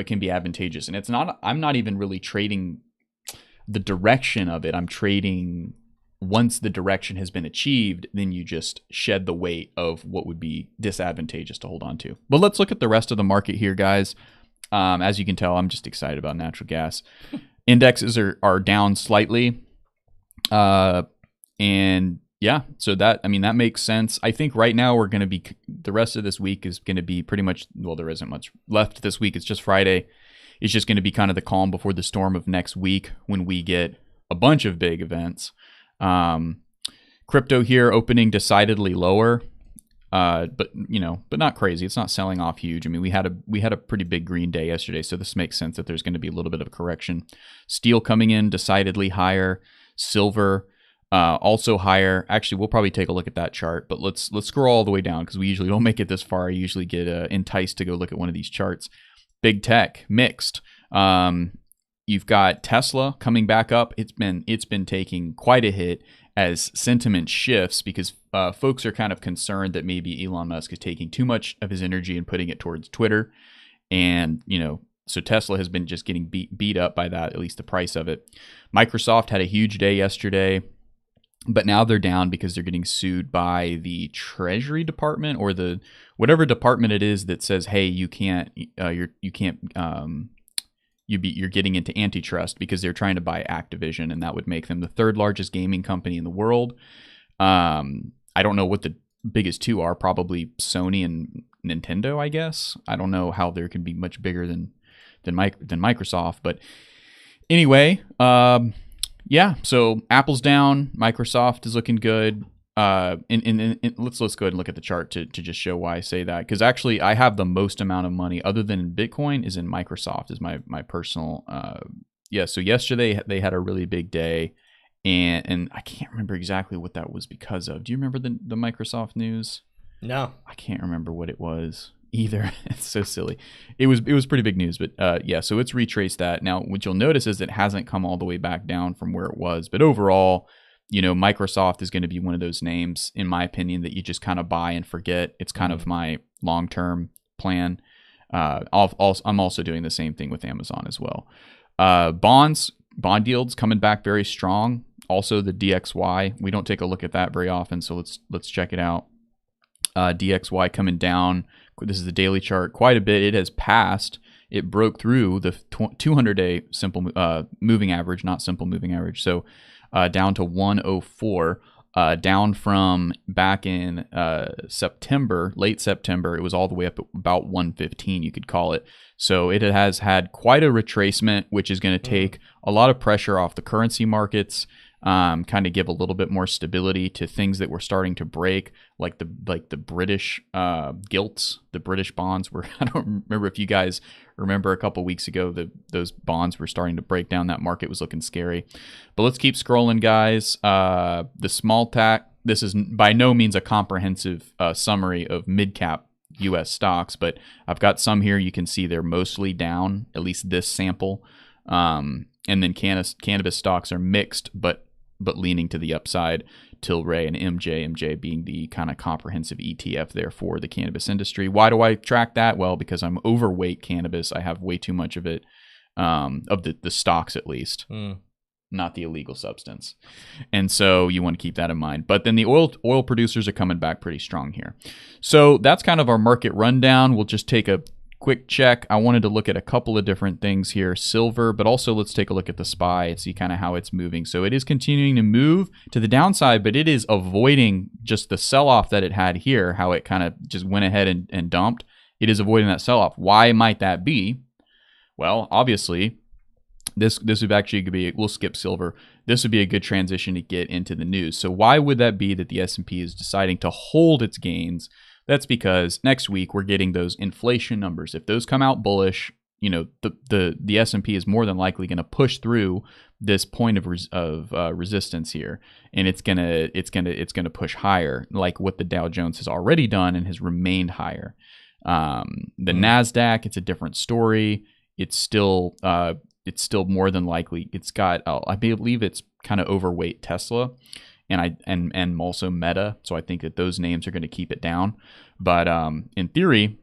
Speaker 2: can be advantageous. And I'm not even really trading the direction of it. I'm trading once the direction has been achieved, then you just shed the weight of what would be disadvantageous to hold on to. But let's look at the rest of the market here, guys. As you can tell, I'm just excited about natural gas. Indexes are down slightly. And yeah, so that makes sense. I think right now the rest of this week is going to be pretty much, well, there isn't much left this week. It's just Friday. It's just going to be kind of the calm before the storm of next week when we get a bunch of big events. Crypto here opening decidedly lower, but not crazy. It's not selling off huge. I mean, we had a pretty big green day yesterday, so this makes sense that there's going to be a little bit of a correction. Steel coming in decidedly higher. Silver also higher. Actually, we'll probably take a look at that chart, but let's scroll all the way down because we usually don't make it this far. I usually get enticed to go look at one of these charts. Big tech mixed. You've got Tesla coming back up. It's been taking quite a hit as sentiment shifts because folks are kind of concerned that maybe Elon Musk is taking too much of his energy and putting it towards Twitter, and so Tesla has been just getting beat up by that, at least the price of it. Microsoft had a huge day yesterday, but now they're down because they're getting sued by the Treasury Department or the whatever department it is that says, hey, you're getting into antitrust because they're trying to buy Activision, and that would make them the third largest gaming company in the world. I don't know what the biggest two are, probably Sony and Nintendo, I guess. I don't know how there can be much bigger than Microsoft, but anyway, yeah, so Apple's down, Microsoft is looking good. And let's go ahead and look at the chart to just show why I say that, because actually I have the most amount of money other than in Bitcoin is in Microsoft, is my personal so yesterday they had a really big day, and I can't remember exactly what that was because of. Do you remember the Microsoft news?
Speaker 1: No,
Speaker 2: I can't remember what it was either. It's so silly. It was pretty big news, but so it's retraced that. Now what you'll notice is it hasn't come all the way back down from where it was, but overall, Microsoft is going to be one of those names, in my opinion, that you just kind of buy and forget. It's kind of my long-term plan. I'm also doing the same thing with Amazon as well. Bond yields coming back very strong. Also the DXY, we don't take a look at that very often, so let's check it out. DXY coming down. This is the daily chart quite a bit. It has passed. It broke through the 200-day simple moving average, not simple moving average. So down to 104, down from back in September, late September. It was all the way up at about 115, you could call it. So it has had quite a retracement, which is going to take a lot of pressure off the currency markets. kind of give a little bit more stability to things that were starting to break, like the British gilts, the British bonds were. I don't remember if you guys remember a couple weeks ago that those bonds were starting to break down. That market was looking scary. But let's keep scrolling, guys. The small tac. This is by no means a comprehensive summary of mid-cap U.S. stocks, but I've got some here. You can see they're mostly down, at least this sample. And then cannabis stocks are mixed, but leaning to the upside. Tilray and MJ being the kind of comprehensive ETF there for the cannabis industry. Why do I track that? Well, because I'm overweight cannabis. I have way too much of it, of the stocks at least. Not the illegal substance. And so you want to keep that in mind. But then the oil producers are coming back pretty strong here. So that's kind of our market rundown. We'll just take a quick check. I wanted to look at a couple of different things here. Silver, but also let's take a look at the SPY and see kind of how it's moving. So it is continuing to move to the downside, but it is avoiding just the sell-off that it had here, how it kind of just went ahead and dumped. It is avoiding that sell-off. Why might that be? Well, obviously, this would actually be, we'll skip silver. This would be a good transition to get into the news. So why would that be that the S&P is deciding to hold its gains? That's because next week we're getting those inflation numbers. If those come out bullish, you know, the S&P is more than likely going to push through this point of resistance here, and it's gonna push higher, like what the Dow Jones has already done and has remained higher. The Nasdaq, it's a different story. It's still more than likely. It's got, I believe it's kind of overweight Tesla, and also Meta. So I think that those names are going to keep it down. But in theory,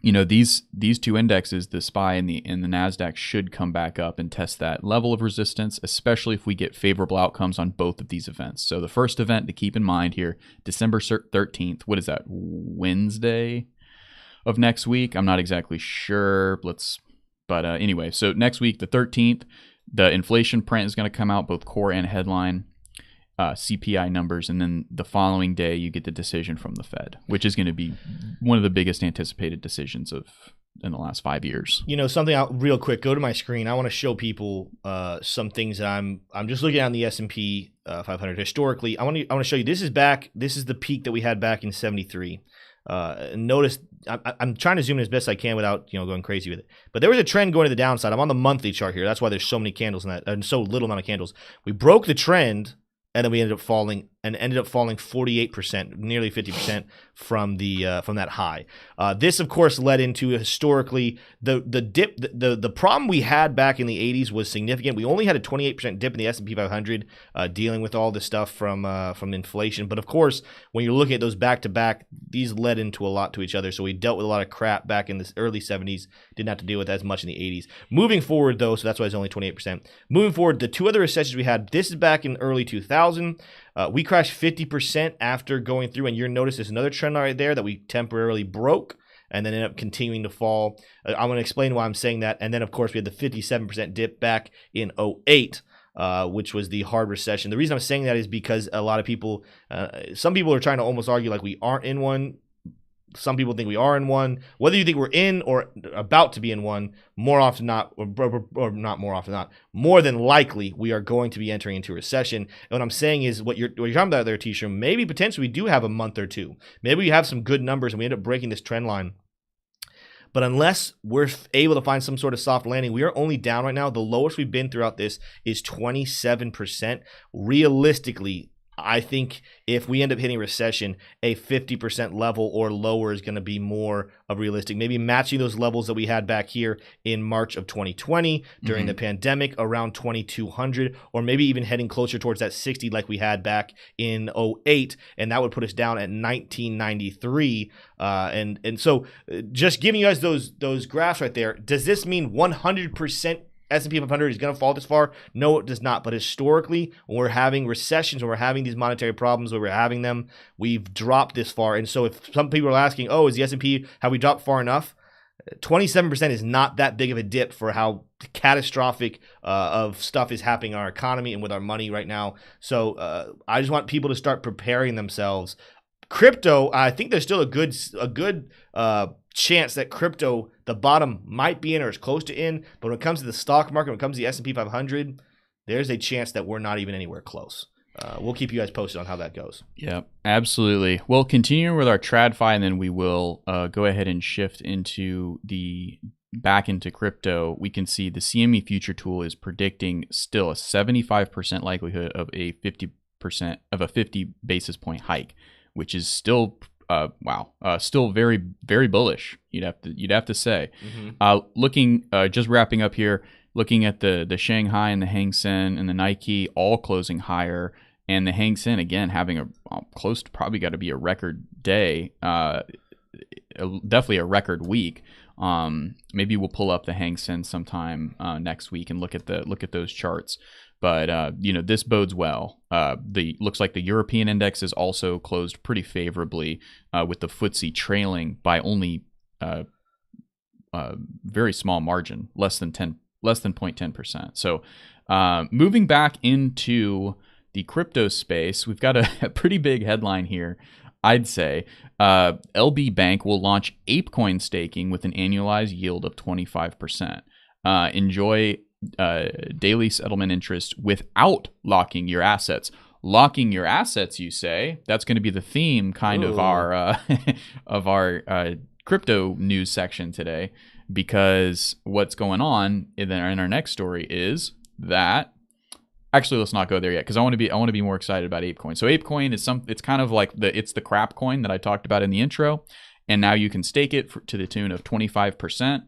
Speaker 2: you know, these two indexes, the SPY and the Nasdaq, should come back up and test that level of resistance, especially if we get favorable outcomes on both of these events. So the first event to keep in mind here, December 13th. What is that? Wednesday of next week? I'm not exactly sure. But anyway, so next week, the 13th, the inflation print is going to come out, both core and headline, CPI numbers, and then the following day you get the decision from the Fed, which is going to be one of the biggest anticipated decisions in the last 5 years.
Speaker 1: You know, something out real quick. Go to my screen. I want to show people some things that I'm just looking at on the S&P 500 historically. I want to show you. This is back. This is the peak that we had back in '73. Notice I'm trying to zoom in as best I can without going crazy with it. But there was a trend going to the downside. I'm on the monthly chart here. That's why there's so many candles in that, and so little amount of candles. We broke the trend, and then we ended up falling 48%, nearly 50% from that high. This, of course, led into historically the dip. The problem we had back in the 80s was significant. We only had a 28% dip in the S&P 500, dealing with all the stuff from inflation. But of course, when you're looking at those back to back, these led into a lot to each other. So we dealt with a lot of crap back in the early 70s. Didn't have to deal with as much in the 80s. Moving forward, though, so that's why it's only 28%. Moving forward, the two other recessions we had. This is back in early 2000. We crashed 50% after going through, and you'll notice there's another trend line right there that we temporarily broke and then ended up continuing to fall. I'm going to explain why I'm saying that. And then, of course, we had the 57% dip back in '08, which was the hard recession. The reason I'm saying that is because a lot of people, some people are trying to almost argue like we aren't in one. Some people think we are in one. Whether you think we're in or about to be in one, more often not, or not more often not, more than likely, we are going to be entering into a recession. And what I'm saying is what you're talking about there, T-Shroom, maybe potentially we do have a month or two. Maybe we have some good numbers and we end up breaking this trend line. But unless we're able to find some sort of soft landing, we are only down right now. The lowest we've been throughout this is 27%. Realistically, I think if we end up hitting recession, a 50% level or lower is going to be more of realistic. Maybe matching those levels that we had back here in March of 2020 during the pandemic, around 2,200, or maybe even heading closer towards that 60 like we had back in '08, and that would put us down at 1993. And so just giving you guys those graphs right there, does this mean 100% S&P 500 is going to fall this far? No, it does not. But historically, when we're having recessions, when we're having these monetary problems, when we're having them, we've dropped this far. And so if some people are asking, oh, is the S&P, have we dropped far enough? 27% is not that big of a dip for how catastrophic of stuff is happening in our economy and with our money right now. So I just want people to start preparing themselves. Crypto, I think there's still a good chance that crypto, the bottom might be in or is close to in. But when it comes to the stock market, when it comes to the S&P 500, there's a chance that we're not even anywhere close. We'll keep you guys posted on how that goes.
Speaker 2: Yeah, absolutely. Well, continuing with our TradFi, and then we will go ahead and shift back into crypto. We can see the CME future tool is predicting still a 75% likelihood of a 50 basis point hike, which is still still very, very bullish. You'd have to say. Looking just wrapping up here, looking at the Shanghai and the Hang Seng and the Nike all closing higher, and the Hang Seng again having a close to probably got to be a record day, definitely a record week. Maybe we'll pull up the Hang Seng sometime next week and look at those charts. But this bodes well. Looks like the European index is also closed pretty favorably, with the FTSE trailing by only very small margin, less than 0.10%. So moving back into the crypto space, we've got a pretty big headline here. I'd say LB Bank will launch ApeCoin staking with an annualized yield of 25%. Enjoy daily settlement interest without locking your assets. Locking your assets, you say? That's going to be the theme of our crypto news section today, because what's going on in our next story is that. Actually, let's not go there yet, because I want to be more excited about ApeCoin. So ApeCoin is it's kind of like it's the crap coin that I talked about in the intro, and now you can stake it to the tune of 25%.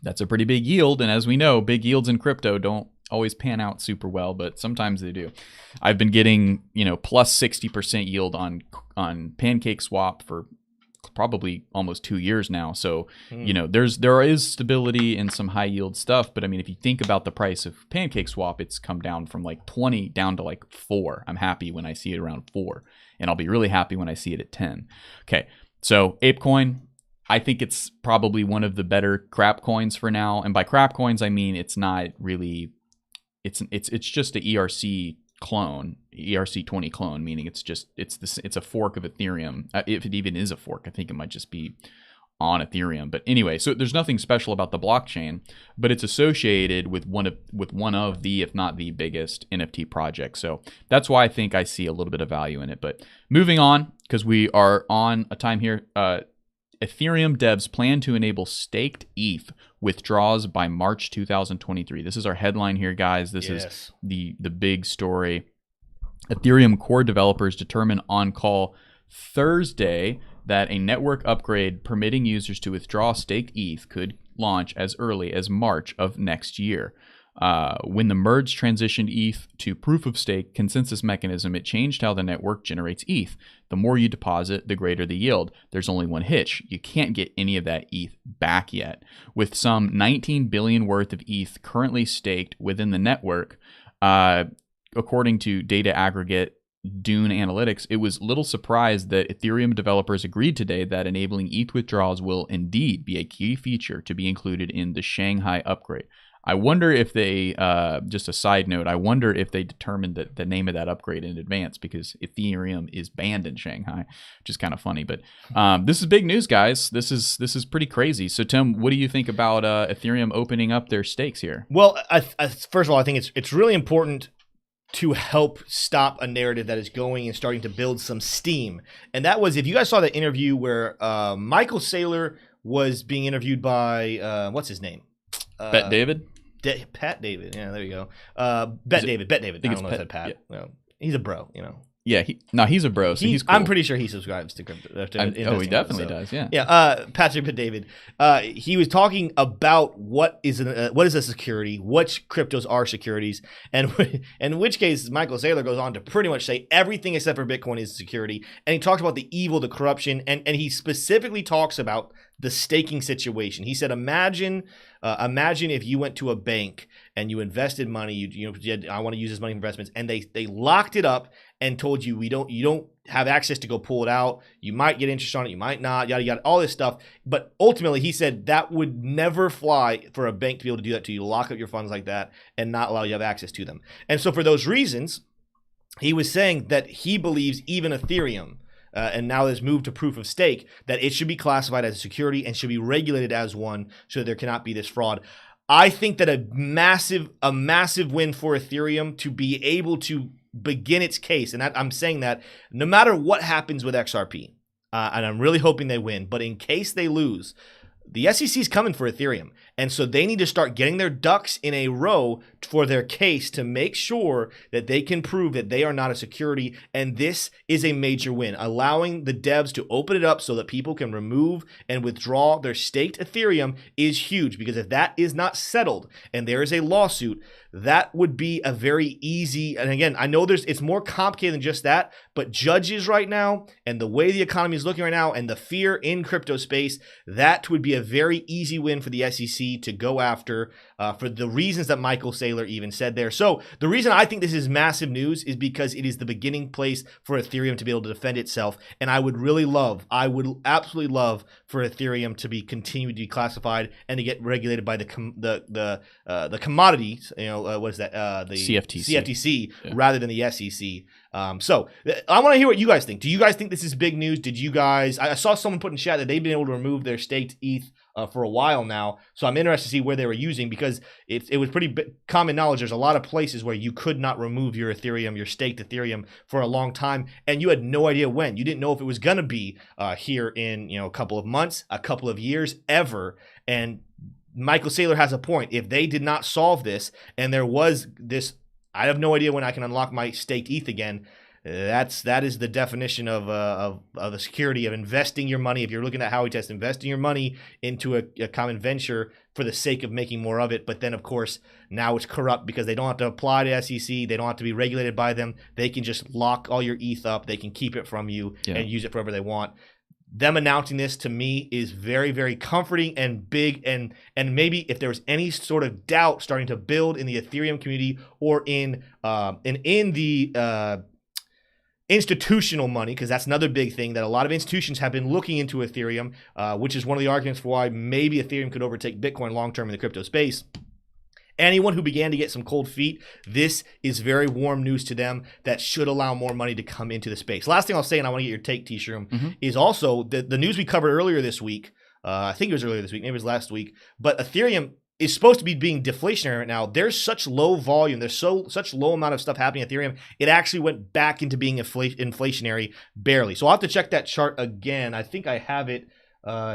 Speaker 2: That's a pretty big yield, and as we know, big yields in crypto don't always pan out super well, but sometimes they do. I've been getting plus 60% yield on PancakeSwap for probably almost 2 years now. So, there is stability in some high yield stuff. But I mean, if you think about the price of PancakeSwap, it's come down from like 20 down to like 4. I'm happy when I see it around 4, and I'll be really happy when I see it at 10. Okay. So ApeCoin, I think it's probably one of the better crap coins for now. And by crap coins, I mean, it's not really, it's just a ERC clone, ERC20 clone, meaning it's a fork of Ethereum. If it even is a fork, I think it might just be on Ethereum. But anyway, so there's nothing special about the blockchain, but it's associated with one of the, if not the biggest NFT projects. So that's why I think I see a little bit of value in it. But moving on, because we are on a time here, Ethereum devs plan to enable staked ETH withdrawals by March 2023. This is our headline here, guys. This is the big story. Ethereum core developers determine on call Thursday that a network upgrade permitting users to withdraw staked ETH could launch as early as March of next year. When the merge transitioned ETH to proof of stake consensus mechanism, it changed how the network generates ETH. The more you deposit, the greater the yield. There's only one hitch. You can't get any of that ETH back yet. With some 19 billion worth of ETH currently staked within the network, according to data aggregate Dune Analytics, it was little surprised that Ethereum developers agreed today that enabling ETH withdrawals will indeed be a key feature to be included in the Shanghai upgrade. I wonder if they, just a side note, I wonder if they determined the name of that upgrade in advance, because Ethereum is banned in Shanghai, which is kind of funny. But this is big news, guys. This is pretty crazy. So, Tim, what do you think about Ethereum opening up their stakes here?
Speaker 1: Well, first of all, I think it's really important to help stop a narrative that is going and starting to build some steam. And that was, if you guys saw that interview where Michael Saylor was being interviewed by, what's his name?
Speaker 2: Bet David?
Speaker 1: Pat David. Yeah, there you go. David. I don't know if I said Pat. Yeah. Well, he's a bro,
Speaker 2: Yeah, he's a bro, so he's cool.
Speaker 1: I'm pretty sure he subscribes to crypto.
Speaker 2: He definitely does, yeah.
Speaker 1: Yeah, Patrick Bet David. He was talking about what is a security, which cryptos are securities, and in which case Michael Saylor goes on to pretty much say everything except for Bitcoin is security, and he talks about the evil, the corruption, and he specifically talks about the staking situation. He said, imagine if you went to a bank and you invested money, I want to use this money for investments, and they locked it up and told you you don't have access to go pull it out. You might get interest on it, you might not, yada yada, all this stuff. But ultimately, he said that would never fly for a bank to be able to do that to you, lock up your funds like that and not allow you to have access to them. And so for those reasons, he was saying that he believes even Ethereum, and now there's moved to proof of stake, that it should be classified as a security and should be regulated as one, so that there cannot be this fraud. I think that a massive win for Ethereum to be able to begin its case, and I'm saying that no matter what happens with XRP, and I'm really hoping they win, but in case they lose, the SEC is coming for Ethereum. And so they need to start getting their ducks in a row for their case to make sure that they can prove that they are not a security. And this is a major win, allowing the devs to open it up so that people can remove and withdraw their staked Ethereum is huge, because if that is not settled and there is a lawsuit, that would be a very easy, and again, I know it's more complicated than just that, but judges right now and the way the economy is looking right now and the fear in crypto space, that would be a very easy win for the SEC to go after for the reasons that Michael Saylor even said there. So the reason I think this is massive news is because it is the beginning place for Ethereum to be able to defend itself. And I would absolutely love for Ethereum to be continued to be classified and to get regulated by the commodities, what is that? The CFTC rather than the SEC. So I want to hear what you guys think. Do you guys think this is big news? Did you guys? I saw someone put in chat that they've been able to remove their staked ETH for a while now. So I'm interested to see where they were using, because it was pretty common knowledge. There's a lot of places where you could not remove your Ethereum, your staked Ethereum, for a long time, and you had no idea when. You didn't know if it was going to be here in a couple of months, a couple of years, ever. And Michael Saylor has a point. If they did not solve this, and there was this, I have no idea when I can unlock my staked ETH again. That is the definition of a security, of investing your money. If you're looking at how we test, investing your money into a common venture for the sake of making more of it. But then, of course, now it's corrupt because they don't have to apply to SEC. They don't have to be regulated by them. They can just lock all your ETH up. They can keep it from you and use it for whatever they want. Them announcing this to me is very, very comforting and big, and maybe if there was any sort of doubt starting to build in the Ethereum community or in the institutional money, because that's another big thing that a lot of institutions have been looking into Ethereum, which is one of the arguments for why maybe Ethereum could overtake Bitcoin long term in the crypto space. Anyone who began to get some cold feet, this is very warm news to them that should allow more money to come into the space. Last thing I'll say, and I want to get your take, T-Shroom, is also the news we covered earlier this week. I think it was earlier this week, maybe it was last week, but Ethereum is supposed to be being deflationary right now. There's such low volume. There's such low amount of stuff happening in Ethereum. It actually went back into being inflationary barely. So I'll have to check that chart again. I think I have it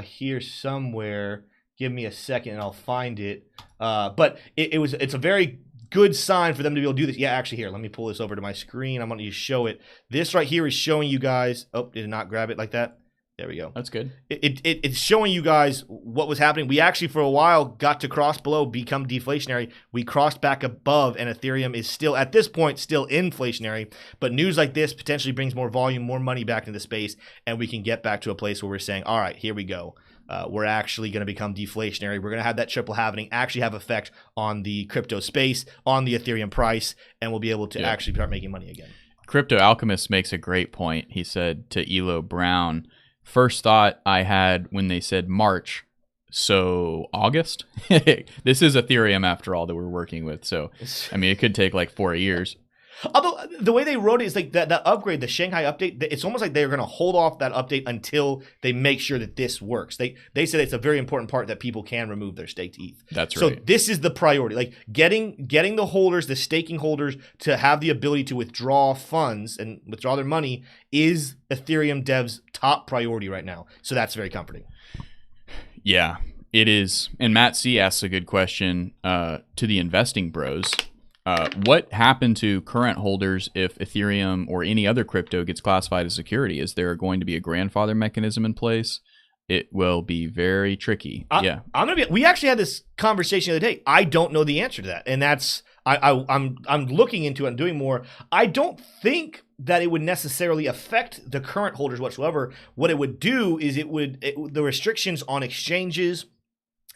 Speaker 1: here somewhere. Give me a second and I'll find it. But it's a very good sign for them to be able to do this. Yeah, actually here, let me pull this over to my screen. I'm going to show it. This right here is showing you guys. Oh, did it not grab it like that? There we go.
Speaker 2: That's good.
Speaker 1: It's showing you guys what was happening. We actually, for a while, got to cross below, become deflationary. We crossed back above, and Ethereum is still, at this point, still inflationary. But news like this potentially brings more volume, more money back into space, and we can get back to a place where we're saying, all right, here we go. We're actually going to become deflationary. We're going to have that triple halvening actually have effect on the crypto space, on the Ethereum price, and we'll be able to actually start making money again. Crypto
Speaker 2: Alchemist makes a great point. He said to Elo Brown, first thought I had when they said March, so August? This is Ethereum after all that we're working with. So, I mean, it could take like 4 years.
Speaker 1: Although the way they wrote it is like that upgrade, the Shanghai update, it's almost like they're going to hold off that update until they make sure that this works. They said it's a very important part that people can remove their staked ETH.
Speaker 2: That's right.
Speaker 1: So this is the priority. Like getting the holders, the staking holders to have the ability to withdraw funds and withdraw their money is Ethereum devs' top priority right now. So that's very comforting.
Speaker 2: Yeah, it is. And Matt C asks a good question to the investing bros. What happened to current holders if Ethereum or any other crypto gets classified as security? Is there going to be a grandfather mechanism in place? It will be very tricky.
Speaker 1: We actually had this conversation the other day. I don't know the answer to that, and that's I'm looking into it and doing more. I don't think that it would necessarily affect the current holders whatsoever. What it would do is the restrictions on exchanges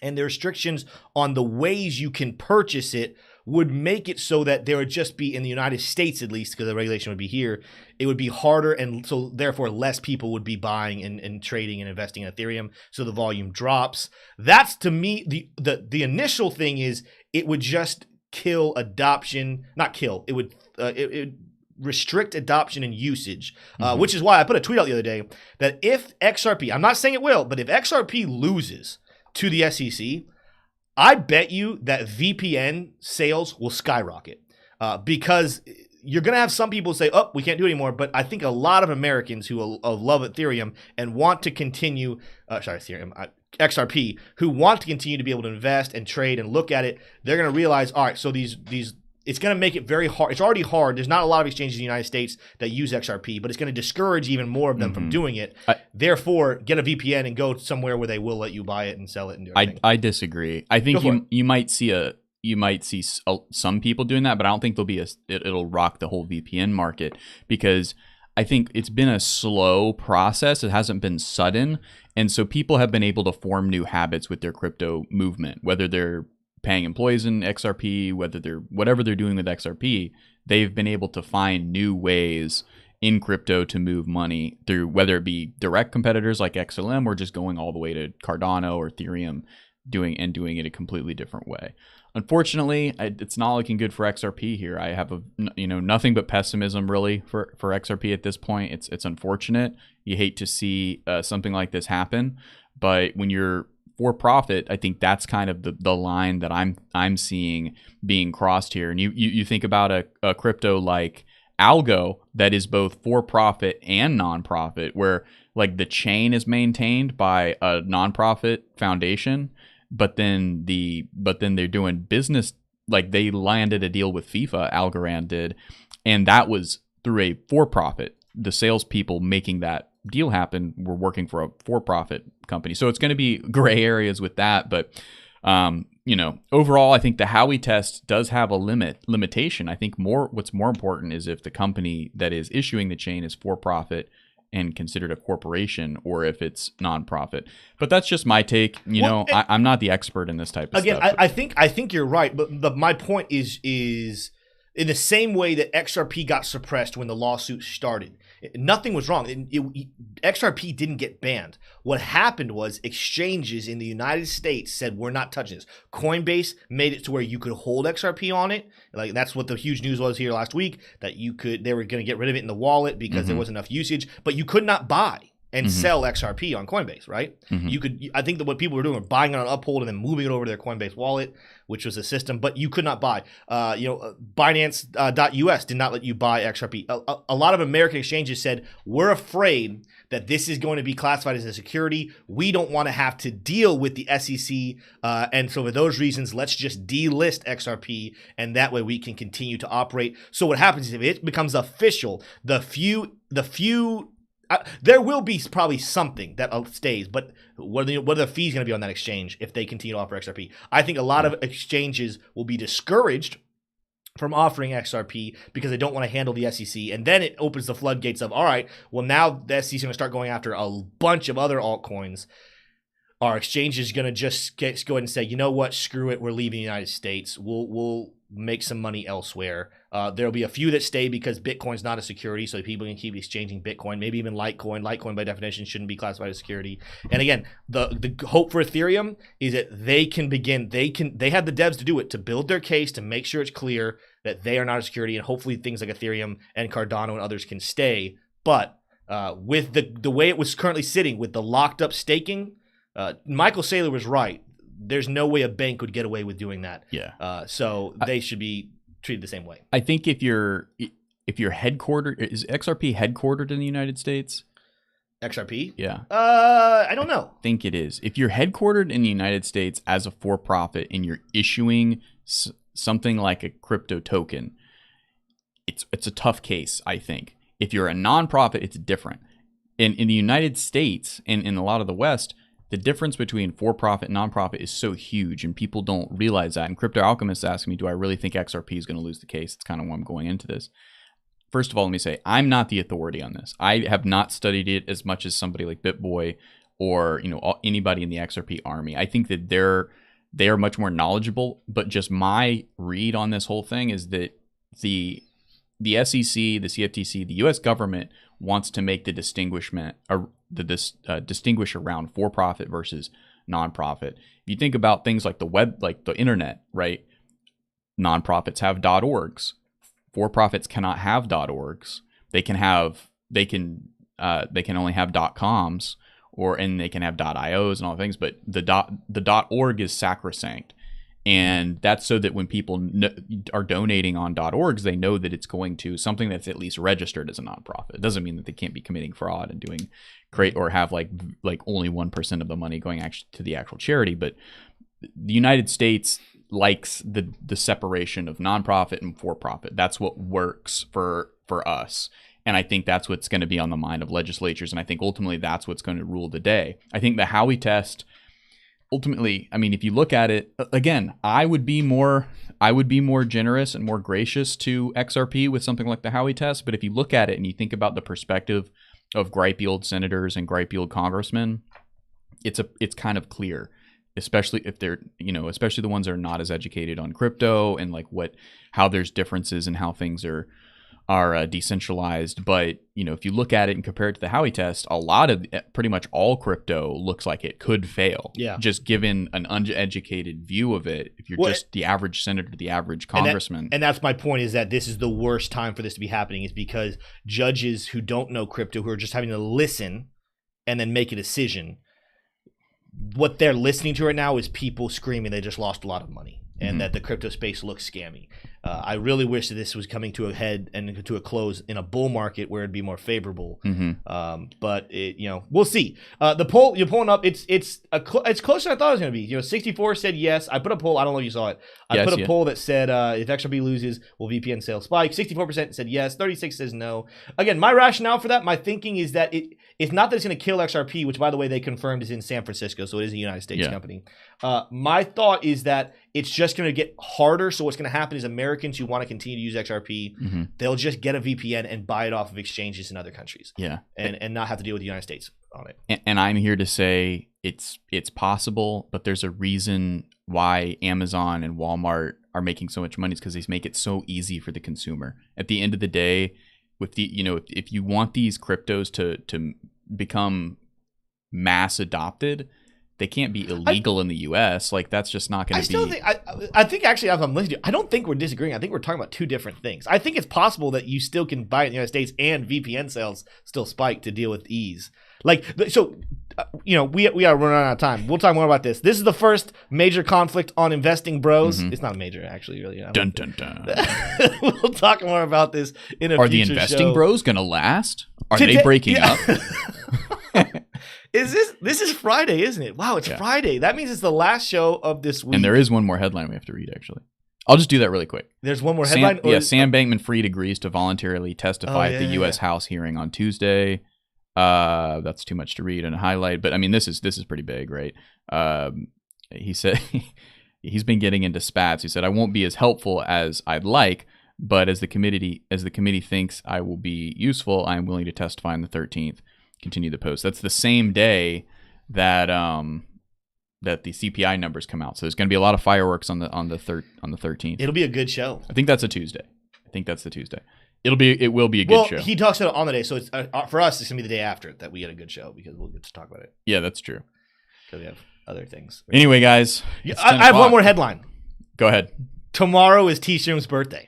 Speaker 1: and the restrictions on the ways you can purchase it would make it so that there would just be, in the United States at least, because the regulation would be here, it would be harder, and so therefore less people would be buying and trading and investing in Ethereum, so the volume drops. That's, to me, the initial thing is it would just kill adoption, not kill, it would restrict adoption and usage, which is why I put a tweet out the other day that if XRP, I'm not saying it will, but if XRP loses to the SEC, I bet you that VPN sales will skyrocket because you're going to have some people say, oh, we can't do it anymore. But I think a lot of Americans who love Ethereum and want to continue, XRP, who want to continue to be able to invest and trade and look at it, they're going to realize, all right, so these it's going to make it very hard. It's already hard. There's not a lot of exchanges in the United States that use XRP, but it's going to discourage even more of them from doing it. Therefore, get a VPN and go somewhere where they will let you buy it and sell it and do everything.
Speaker 2: I disagree. I think you might see some people doing that, but I don't think it'll rock the whole VPN market, because I think it's been a slow process. It hasn't been sudden. And so people have been able to form new habits with their crypto movement, whether they're paying employees in XRP, whatever they're doing with XRP, they've been able to find new ways in crypto to move money through, whether it be direct competitors like XLM or just going all the way to Cardano or Ethereum, doing it a completely different way. Unfortunately, it's not looking good for XRP here. I have nothing but pessimism really for XRP at this point. It's unfortunate. You hate to see something like this happen, but when you're for profit, I think that's kind of the line that I'm seeing being crossed here. And you think about a crypto like Algo that is both for profit and nonprofit, where like the chain is maintained by a nonprofit foundation, but then they're doing business, like they landed a deal with FIFA, Algorand did, and that was through a for-profit. The salespeople making that deal happen were working for a for-profit company. So it's going to be gray areas with that, but overall, I think the Howey test does have a limitation. I think what's more important is if the company that is issuing the chain is for-profit and considered a corporation, or if it's nonprofit. But that's just my take. I'm not the expert in this type of stuff.
Speaker 1: Again, I think you're right, but my point is in the same way that XRP got suppressed when the lawsuit started. Nothing was wrong. XRP didn't get banned. What happened was exchanges in the United States said, we're not touching this. Coinbase made it to where you could hold XRP on it. Like that's what the huge news was here last week, that they were going to get rid of it in the wallet because there wasn't enough usage, but you could not buy and sell XRP on Coinbase, right? I think that what people were doing were buying it on Uphold and then moving it over to their Coinbase wallet, which was a system, but you could not buy. Binance.us did not let you buy XRP. A lot of American exchanges said, we're afraid that this is going to be classified as a security. We don't want to have to deal with the SEC. And so for those reasons, let's just delist XRP, and that way we can continue to operate. So what happens is if it becomes official, the few there will be probably something that stays, but what are the fees going to be on that exchange if they continue to offer XRP? I think a lot of exchanges will be discouraged from offering XRP because they don't want to handle the SEC, and then it opens the floodgates of, all right, well now the SEC is going to start going after a bunch of other altcoins. Our exchange is going to just go ahead and say, you know what, screw it, we're leaving the United States. We'll make some money elsewhere. There'll be a few that stay because Bitcoin's not a security, so people can keep exchanging Bitcoin, maybe even Litecoin. Litecoin by definition shouldn't be classified as security. And again, the hope for Ethereum is that they have the devs to do it, to build their case, to make sure it's clear that they are not a security, and hopefully things like Ethereum and Cardano and others can stay. But with the way it was currently sitting with the locked up staking, Michael Saylor was right. There's no way a bank would get away with doing that.
Speaker 2: Yeah.
Speaker 1: So they should be treated the same way.
Speaker 2: I think if you're headquartered, is XRP headquartered in the United States?
Speaker 1: XRP?
Speaker 2: Yeah.
Speaker 1: I don't know.
Speaker 2: I think it is. If you're headquartered in the United States as a for-profit and you're issuing something like a crypto token, it's a tough case, I think. If you're a nonprofit, it's different. In the United States and in a lot of the West, the difference between for-profit and nonprofit is so huge, and people don't realize that. And Crypto Alchemist asked me, do I really think XRP is going to lose the case? It's kind of why I'm going into this. First of all, let me say, I'm not the authority on this. I have not studied it as much as somebody like BitBoy or anybody in the XRP army. I think that they are much more knowledgeable, but just my read on this whole thing is that the SEC, the CFTC, the U.S. government wants to make the distinguish around for-profit versus nonprofit. If you think about things like the web, like the internet, right? Nonprofits have .orgs. For-profits cannot have .orgs. They can only have .coms, and they can have .ios and all things. But the .org is sacrosanct. And that's so that when people are donating on .orgs, they know that it's going to something that's at least registered as a nonprofit. It doesn't mean that they can't be committing fraud and doing or have like only 1% of the money going actually to the actual charity. But the United States likes the separation of nonprofit and for-profit. That's what works for us. And I think that's what's going to be on the mind of legislatures. And I think ultimately that's what's going to rule the day. I think the Howey test, ultimately, I mean, if you look at it, again, I would be more generous and more gracious to XRP with something like the Howey test. But if you look at it and you think about the perspective of gripey old senators and gripey old congressmen, it's kind of clear, especially if they're, especially the ones that are not as educated on crypto and like how there's differences in how things are decentralized. But if you look at it and compare it to the Howey test, a lot of pretty much all crypto looks like it could fail.
Speaker 1: Yeah.
Speaker 2: Just given an uneducated view of it, if you're just the average senator, the average congressman.
Speaker 1: And that's my point, is that this is the worst time for this to be happening, is because judges who don't know crypto, who are just having to listen and then make a decision, what they're listening to right now is people screaming they just lost a lot of money and that the crypto space looks scammy. I really wish that this was coming to a head and to a close in a bull market where it'd be more favorable. But we'll see. The poll you're pulling up, it's closer than I thought it was going to be. 64 said yes. I put a poll. I don't know if you saw it. I put a poll that said if XRP loses, will VPN sales spike? 64% said yes. 36 says no. Again, my rationale for that, my thinking is that it's not that it's going to kill XRP, which by the way they confirmed is in San Francisco, so it is a United States company. My thought is that it's just going to get harder. So what's going to happen is Americans who want to continue to use XRP, they'll just get a VPN and buy it off of exchanges in other countries. Yeah, and not have to deal with the United States on it.
Speaker 2: And I'm here to say it's possible, but there's a reason why Amazon and Walmart are making so much money, is because they make it so easy for the consumer. At the end of the day, with the if you want these cryptos to become mass adopted, they can't be illegal in the U.S. Like, that's just not going to be.
Speaker 1: I think actually, as I'm listening to you, I don't think we're disagreeing. I think we're talking about two different things. I think it's possible that you still can buy it in the United States and VPN sales still spike to deal with ease. We are running out of time. We'll talk more about this. This is the first major conflict on investing bros. It's not major, actually, really.
Speaker 2: Dun, dun, dun.
Speaker 1: We'll talk more about this in a future show.
Speaker 2: Are the investing bros going to last? Are they breaking up?
Speaker 1: This is Friday, isn't it? Wow, it's Friday. That means it's the last show of this week.
Speaker 2: And there is one more headline we have to read, actually. I'll just do that really quick.
Speaker 1: There's one more headline?
Speaker 2: Sam Bankman-Fried agrees to voluntarily testify at the U.S. House hearing on Tuesday. That's too much to read and highlight, but I mean, this is pretty big, right? He said he's been getting into spats. He said, "I won't be as helpful as I'd like, but as the committee thinks I will be useful, I am willing to testify on the 13th. Continue the post." That's the same day that that the CPI numbers come out. So there's going to be a lot of fireworks on the 13th.
Speaker 1: It'll be a good show.
Speaker 2: I think that's a Tuesday. It will be a good show.
Speaker 1: He talks about it on the day, so it's for us it's gonna be the day after that we get a good show, because we'll get to talk about it.
Speaker 2: Yeah, that's true.
Speaker 1: Because we have other things.
Speaker 2: Anyway, guys,
Speaker 1: I have one more headline.
Speaker 2: Go ahead.
Speaker 1: Tomorrow is T-Shroom's birthday.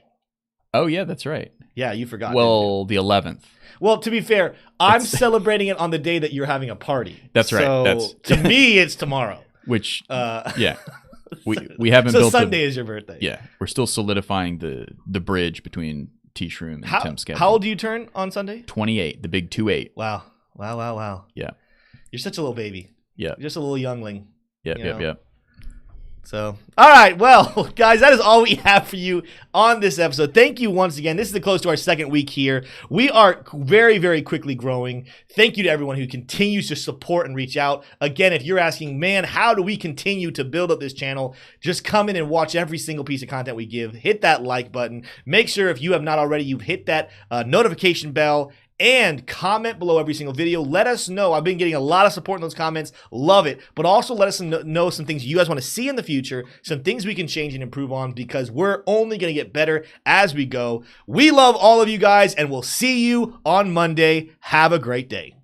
Speaker 2: Oh yeah, that's right.
Speaker 1: Yeah, you forgot.
Speaker 2: Well, the 11th.
Speaker 1: Well, to be fair, I'm celebrating it on the day that you're having a party.
Speaker 2: That's right.
Speaker 1: So to me, it's tomorrow.
Speaker 2: Which, yeah. We haven't
Speaker 1: built. So
Speaker 2: built
Speaker 1: Sunday is your birthday.
Speaker 2: Yeah, we're still solidifying the bridge between T-Shroom and Tim Skeffy.
Speaker 1: How old do you turn on Sunday?
Speaker 2: 28, the big 28.
Speaker 1: Wow.
Speaker 2: Yeah.
Speaker 1: You're such a little baby.
Speaker 2: Yeah.
Speaker 1: You're just a little youngling.
Speaker 2: Yep.
Speaker 1: So, all right. Well, guys, that is all we have for you on this episode. Thank you once again. This is close to our second week here. We are very, very quickly growing. Thank you to everyone who continues to support and reach out. Again, if you're asking, man, how do we continue to build up this channel? Just come in and watch every single piece of content we give. Hit that like button. Make sure, if you have not already, you've hit that notification bell. And comment below every single video. Let us know. I've been getting a lot of support in those comments. Love it. But also let us know some things you guys want to see in the future, some things we can change and improve on, because we're only going to get better as we go. We love all of you guys, and we'll see you on Monday. Have a great day.